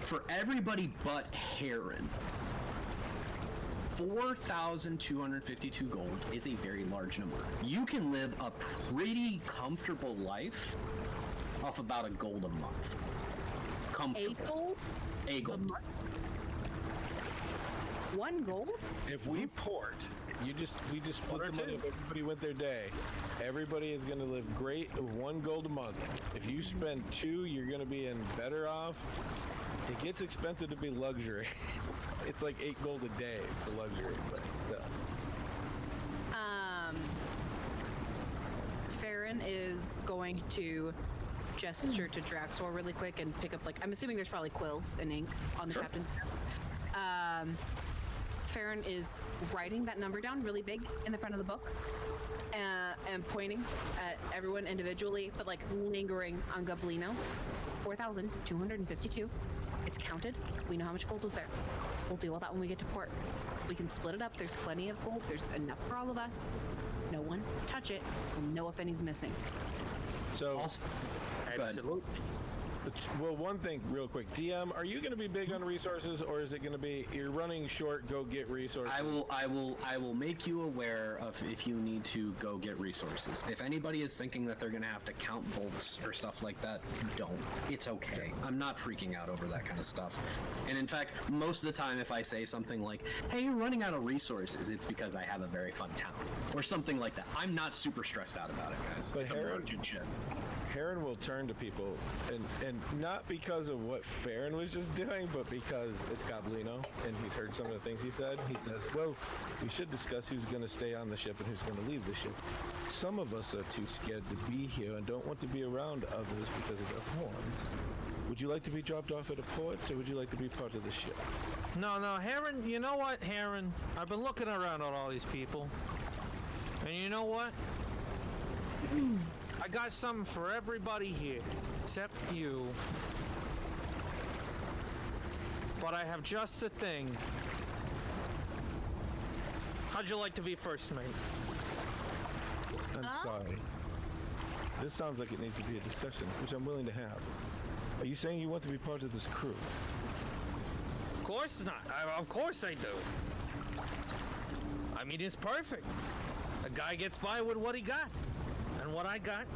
[SPEAKER 7] For everybody but Heron, 4,252 gold is a very large number. You can live a pretty comfortable life off about a gold a month. Comfortable.
[SPEAKER 1] 8 gold?
[SPEAKER 7] A gold.
[SPEAKER 1] 1 gold?
[SPEAKER 6] If we port, we just split the money. If everybody went their day, everybody is going to live great with 1 gold a month. If you spend 2, you're going to be in better off. It gets expensive to be luxury. It's like 8 gold a day for luxury, but still.
[SPEAKER 1] Farron is going to gesture to Draxor really quick and pick up, like, I'm assuming there's probably quills and ink on the captain's desk. Farron is writing that number down really big in the front of the book and pointing at everyone individually, but like lingering on Gablino. 4,252. It's counted. We know how much gold was there. We'll deal with that when we get to port. We can split it up. There's plenty of gold. There's enough for all of us. No one touch it. We'll know if any's missing.
[SPEAKER 6] So,
[SPEAKER 5] Absolutely.
[SPEAKER 6] Well, one thing real quick. DM, are you going to be big on resources, or is it going to be you're running short, go get resources?
[SPEAKER 7] I will make you aware of if you need to go get resources. If anybody is thinking that they're going to have to count bolts or stuff like that, don't. It's okay. I'm not freaking out over that kind of stuff. And in fact, most of the time if I say something like, hey, you're running out of resources, it's because I have a very fun town. Or something like that. I'm not super stressed out about it, guys.
[SPEAKER 6] But Heron will turn to people, and not because of what Farron was just doing, but because it's Gablino, and he's heard some of the things he said. He says, well, we should discuss who's going to stay on the ship and who's going to leave the ship. Some of us are too scared to be here and don't want to be around others because of their horns. Would you like to be dropped off at a port, or would you like to be part of the ship?
[SPEAKER 5] No, Heron, you know what, Heron? I've been looking around at all these people, and you know what? I got something for everybody here, except you. But I have just a thing. How'd you like to be first mate?
[SPEAKER 6] I'm sorry. This sounds like it needs to be a discussion, which I'm willing to have. Are you saying you want to be part of this crew?
[SPEAKER 5] Of course not. Of course I do. I mean, it's perfect. A guy gets by with what he got. And what I got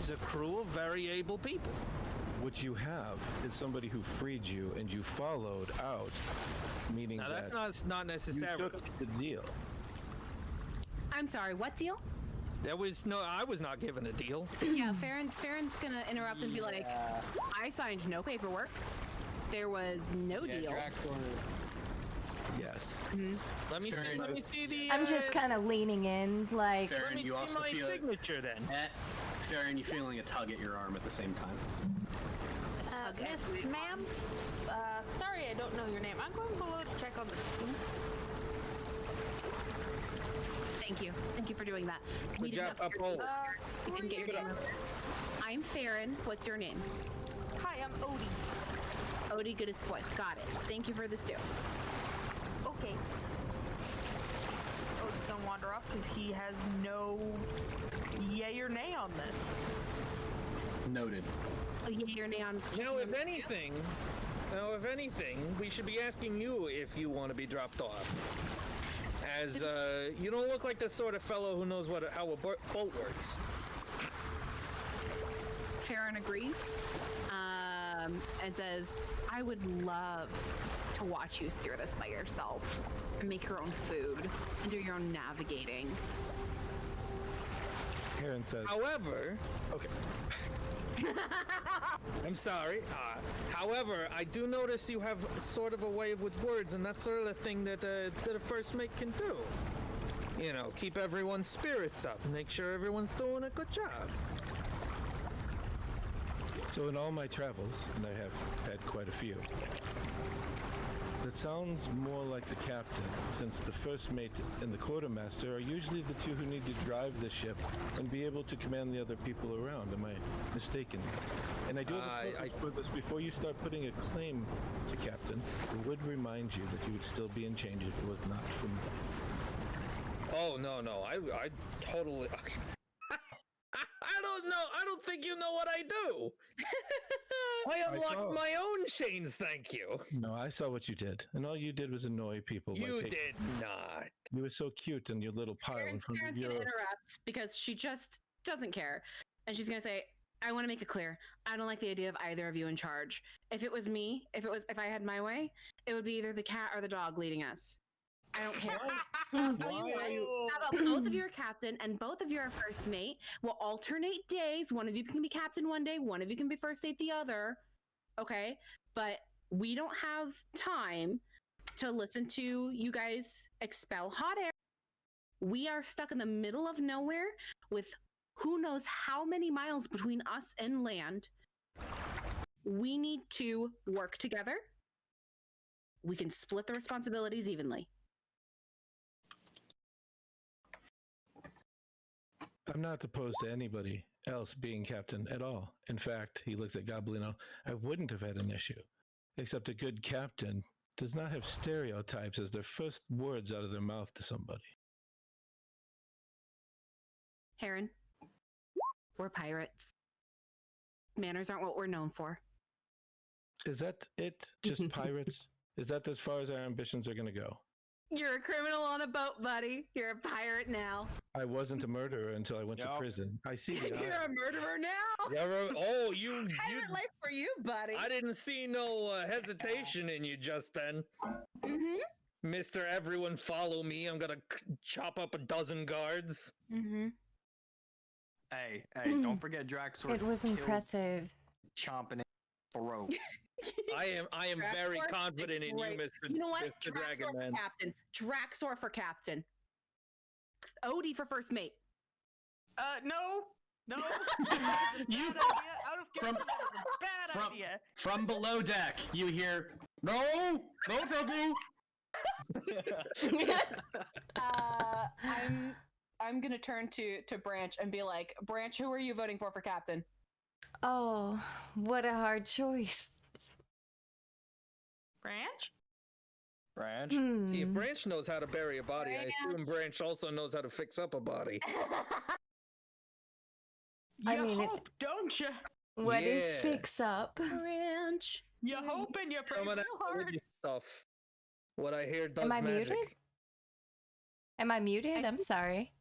[SPEAKER 5] is a crew of very able people.
[SPEAKER 6] What you have is somebody who freed you and you followed out, meaning
[SPEAKER 5] now,
[SPEAKER 6] that
[SPEAKER 5] that's not necessarily.
[SPEAKER 6] You took the deal.
[SPEAKER 1] I'm sorry, what deal?
[SPEAKER 5] I was not given a deal.
[SPEAKER 1] Yeah, Farron's gonna interrupt and be like, I signed no paperwork. There was no deal.
[SPEAKER 6] Yes.
[SPEAKER 1] Mm-hmm.
[SPEAKER 5] Let me see the.
[SPEAKER 8] I'm just kind of leaning in, like.
[SPEAKER 7] Farron, you also
[SPEAKER 5] my
[SPEAKER 7] feel
[SPEAKER 5] signature then.
[SPEAKER 7] Farron, you feeling a tug at your arm at the same time.
[SPEAKER 2] Miss, ma'am, sorry I don't know your name. I'm going below to check on the team.
[SPEAKER 1] Thank you for doing that.
[SPEAKER 5] Good job, Apple.
[SPEAKER 1] You didn't get your name. I'm Farron. What's your name?
[SPEAKER 2] Hi, I'm Odie.
[SPEAKER 1] Odie, good as spoiled. Got it. Thank you for the stew.
[SPEAKER 2] Okay. Odie's gonna wander off because he has no yay or nay on this.
[SPEAKER 7] Noted.
[SPEAKER 1] Yay or nay on.
[SPEAKER 5] Now, if anything, we should be asking you if you want to be dropped off. As you don't look like the sort of fellow who knows how a boat works.
[SPEAKER 1] Farron agrees, and says, "I would love to watch you steer this by yourself, and make your own food, and do your own navigating."
[SPEAKER 6] Heron says.
[SPEAKER 5] However,
[SPEAKER 6] okay.
[SPEAKER 5] I'm sorry. However, I do notice you have sort of a way with words, and that's sort of the thing that a first mate can do. You know, keep everyone's spirits up, make sure everyone's doing a good job.
[SPEAKER 6] So in all my travels, and I have had quite a few, it sounds more like the captain, since the first mate and the quartermaster are usually the two who need to drive the ship and be able to command the other people around. Am I mistaken? And I do have a purpose for this. Before you start putting a claim to captain, I would remind you that you would still be in change if it was not for me.
[SPEAKER 5] Oh, no, I totally... I don't think you know what I do. I unlocked my own chains, thank you.
[SPEAKER 6] No, I saw what you did, and all you did was annoy people.
[SPEAKER 5] You did not.
[SPEAKER 6] You were so cute in your little pile in front of your.
[SPEAKER 1] Gonna interrupt because she just doesn't care, and she's gonna say, "I want to make it clear. I don't like the idea of either of you in charge. If it was me, if I had my way, it would be either the cat or the dog leading us. I don't care. How about both of you are captain and both of you are first mate? We'll alternate days. One of you can be captain one day, one of you can be first mate the other. Okay? But we don't have time to listen to you guys expel hot air. We are stuck in the middle of nowhere with who knows how many miles between us and land. We need to work together. We can split the responsibilities evenly.
[SPEAKER 6] I'm not opposed to anybody else being captain at all. In fact, he looks at Goblino. I wouldn't have had an issue, except a good captain does not have stereotypes as their first words out of their mouth to somebody.
[SPEAKER 1] Heron, we're pirates. Manners aren't what we're known for.
[SPEAKER 6] Is that it? Just pirates? Is that as far as our ambitions are going to go?
[SPEAKER 1] You're a criminal on a boat, buddy. You're a pirate now.
[SPEAKER 6] I wasn't a murderer until I went to prison. I see the
[SPEAKER 1] You're a murderer now.
[SPEAKER 5] Yeah, oh, you
[SPEAKER 1] Pirate life for you, buddy.
[SPEAKER 5] I didn't see no hesitation in you just then.
[SPEAKER 1] Mm-hmm.
[SPEAKER 5] Mr. Everyone follow me. I'm gonna chop up a dozen guards.
[SPEAKER 1] Mm-hmm.
[SPEAKER 10] Hey, don't forget Draxor.
[SPEAKER 8] It was impressive.
[SPEAKER 10] Chomping it throat.
[SPEAKER 5] I am very confident in you, Mr.
[SPEAKER 1] You know what?
[SPEAKER 5] Mr.
[SPEAKER 1] Draxor
[SPEAKER 5] Dragon
[SPEAKER 1] for
[SPEAKER 5] Man.
[SPEAKER 1] captain. Draxor for captain. Odie for first mate.
[SPEAKER 2] No.
[SPEAKER 7] You
[SPEAKER 2] Bad idea.
[SPEAKER 7] From below deck, you hear, no trouble.
[SPEAKER 1] I'm gonna turn to Branch and be like, Branch, who are you voting for captain?
[SPEAKER 8] Oh, what a hard choice.
[SPEAKER 10] Branch?
[SPEAKER 5] See, if Branch knows how to bury a body, I assume Branch also knows how to fix up a body.
[SPEAKER 8] I mean,
[SPEAKER 2] don't you?
[SPEAKER 8] What is fix up?
[SPEAKER 1] Branch.
[SPEAKER 2] You hope and you pray
[SPEAKER 5] Coming
[SPEAKER 2] so
[SPEAKER 5] out
[SPEAKER 2] hard.
[SPEAKER 5] with your stuff. What I hear does
[SPEAKER 8] Am I
[SPEAKER 5] magic.
[SPEAKER 8] muted? Am I muted? I'm sorry.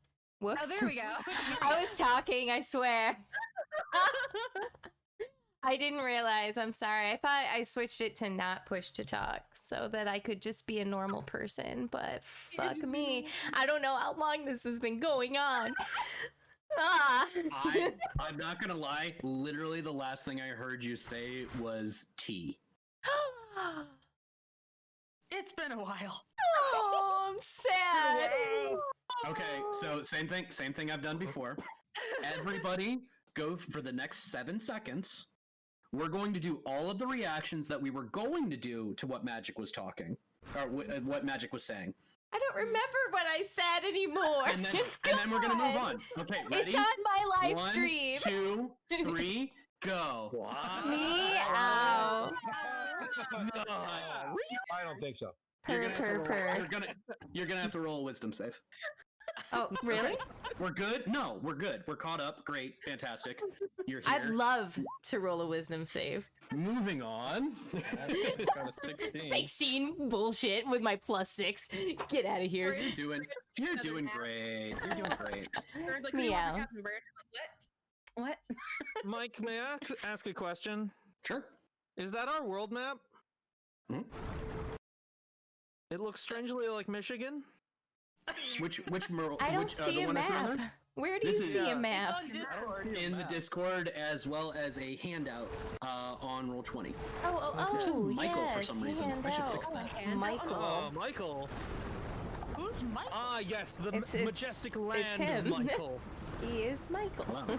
[SPEAKER 8] Whoops.
[SPEAKER 1] Oh, there we go.
[SPEAKER 8] I was talking, I swear. I didn't realize. I'm sorry. I thought I switched it to not push to talk so that I could just be a normal person, but fuck me. I don't know how long this has been going on.
[SPEAKER 7] I'm not gonna lie. Literally, the last thing I heard you say was tea.
[SPEAKER 2] It's been a while.
[SPEAKER 8] Oh, I'm sad.
[SPEAKER 7] Okay, so same thing I've done before. Everybody go for the next 7 seconds. We're going to do all of the reactions that we were going to do to what Magic was talking, or what Magic was saying.
[SPEAKER 8] I don't remember what I said anymore.
[SPEAKER 7] And then we're gonna move on. Okay, ready?
[SPEAKER 8] It's on my live stream.
[SPEAKER 7] 1, 2, 3, go.
[SPEAKER 8] Meow.
[SPEAKER 6] I don't think so.
[SPEAKER 8] Purr.
[SPEAKER 7] You're gonna have to roll a wisdom save.
[SPEAKER 8] Oh, really?
[SPEAKER 7] We're good? No, we're good. We're caught up. Great. Fantastic. You're here.
[SPEAKER 8] I'd love to roll a wisdom save.
[SPEAKER 7] Moving on.
[SPEAKER 10] Got a 16.
[SPEAKER 8] 16 bullshit with my +6. Get out of here.
[SPEAKER 7] You're doing great. You're doing great.
[SPEAKER 1] Like,
[SPEAKER 8] Meow.
[SPEAKER 1] What?
[SPEAKER 5] Mike, may I ask a question?
[SPEAKER 7] Sure.
[SPEAKER 5] Is that our world map?
[SPEAKER 7] Hmm?
[SPEAKER 5] It looks strangely like Michigan.
[SPEAKER 7] Which
[SPEAKER 8] I don't see a map. Where do you see a map?
[SPEAKER 7] In the Discord, as well as a handout on Roll20.
[SPEAKER 8] Oh,
[SPEAKER 7] Michael
[SPEAKER 8] yes,
[SPEAKER 7] for some reason. I should fix that.
[SPEAKER 8] Michael.
[SPEAKER 5] Michael.
[SPEAKER 2] Who's Michael?
[SPEAKER 5] Ah, yes, the
[SPEAKER 8] It's
[SPEAKER 5] majestic land
[SPEAKER 8] it's him.
[SPEAKER 5] of Michael.
[SPEAKER 8] He is Michael.
[SPEAKER 7] Wow.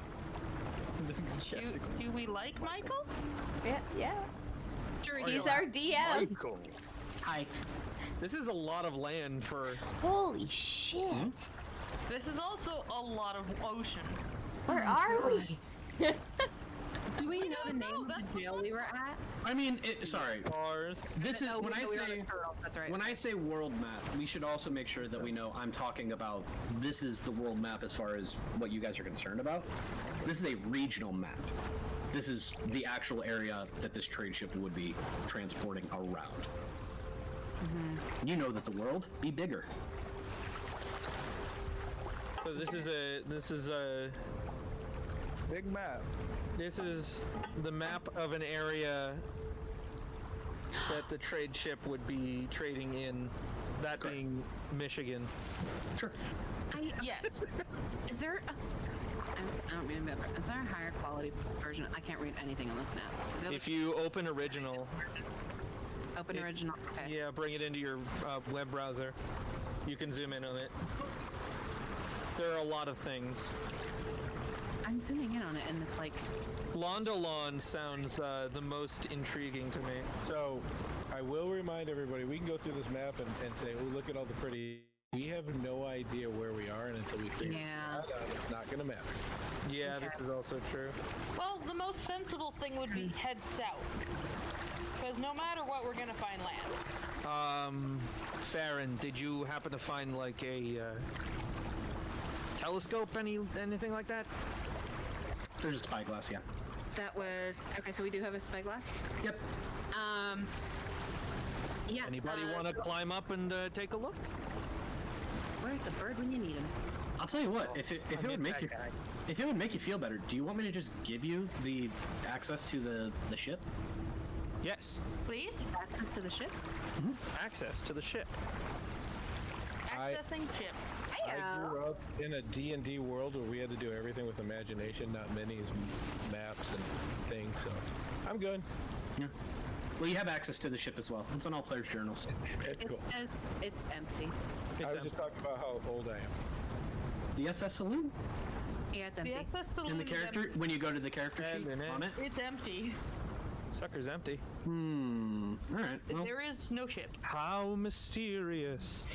[SPEAKER 2] Do we like Michael?
[SPEAKER 8] Yeah. He's our DM.
[SPEAKER 5] Michael.
[SPEAKER 7] Hi.
[SPEAKER 5] This is a lot of land for...
[SPEAKER 8] Holy shit.
[SPEAKER 2] This is also a lot of ocean.
[SPEAKER 8] Where are we?
[SPEAKER 1] Do we know the name of the jail we were at?
[SPEAKER 7] I mean, sorry. This is when I say
[SPEAKER 1] that's right.
[SPEAKER 7] when I say world map, we should also make sure that we know I'm talking about this is the world map as far as what you guys are concerned about. This is a regional map. This is the actual area that this trade ship would be transporting around. Mm-hmm. You know that the world be bigger.
[SPEAKER 5] So this is a
[SPEAKER 4] Big map.
[SPEAKER 5] This is the map of an area that the trade ship would be trading in, that being Michigan.
[SPEAKER 7] Sure.
[SPEAKER 2] Yes.
[SPEAKER 1] Is there I don't mean to be, is there a higher quality version? I can't read anything on this map. Is there
[SPEAKER 5] If you open original.
[SPEAKER 1] Original, okay.
[SPEAKER 5] Yeah, bring it into your web browser. You can zoom in on it. There are a lot of things.
[SPEAKER 1] I'm zooming in on it, and it's like...
[SPEAKER 5] Londolon sounds the most intriguing to me.
[SPEAKER 6] So, I will remind everybody, we can go through this map and say, oh, look at all the pretty... We have no idea where we are, and until we figure that out, it's not going to matter.
[SPEAKER 5] Yeah, this is also true.
[SPEAKER 2] Well, the most sensible thing would be head south. Because no matter what, we're going to find land.
[SPEAKER 5] Farron, did you happen to find, like, a telescope, anything like that?
[SPEAKER 7] There's a spyglass, yeah.
[SPEAKER 1] That was... Okay, so we do have a spyglass?
[SPEAKER 7] Yep.
[SPEAKER 1] Yeah.
[SPEAKER 5] Anybody want to climb up and take a look?
[SPEAKER 1] Where's the bird when you need him?
[SPEAKER 7] I'll tell you what, if it would make you feel better, do you want me to just give you the access to the ship?
[SPEAKER 5] Yes.
[SPEAKER 2] Please?
[SPEAKER 1] Access to the ship?
[SPEAKER 5] Mm-hmm. Access to the ship.
[SPEAKER 2] Accessing ship.
[SPEAKER 6] I grew up in a D&D world where we had to do everything with imagination, not minis, maps, and things, so I'm good.
[SPEAKER 7] Yeah. Well, you have access to the ship as well. It's on all players' journals.
[SPEAKER 6] It's cool.
[SPEAKER 1] It's empty.
[SPEAKER 6] I was just talking about how old I am.
[SPEAKER 7] The SS Saloon?
[SPEAKER 1] Yeah, it's empty.
[SPEAKER 2] The SS Saloon
[SPEAKER 7] In the character, when you go to the character sheet on it?
[SPEAKER 2] It's empty.
[SPEAKER 5] Sucker's empty.
[SPEAKER 7] Alright. Well,
[SPEAKER 2] There is no ship.
[SPEAKER 5] How mysterious.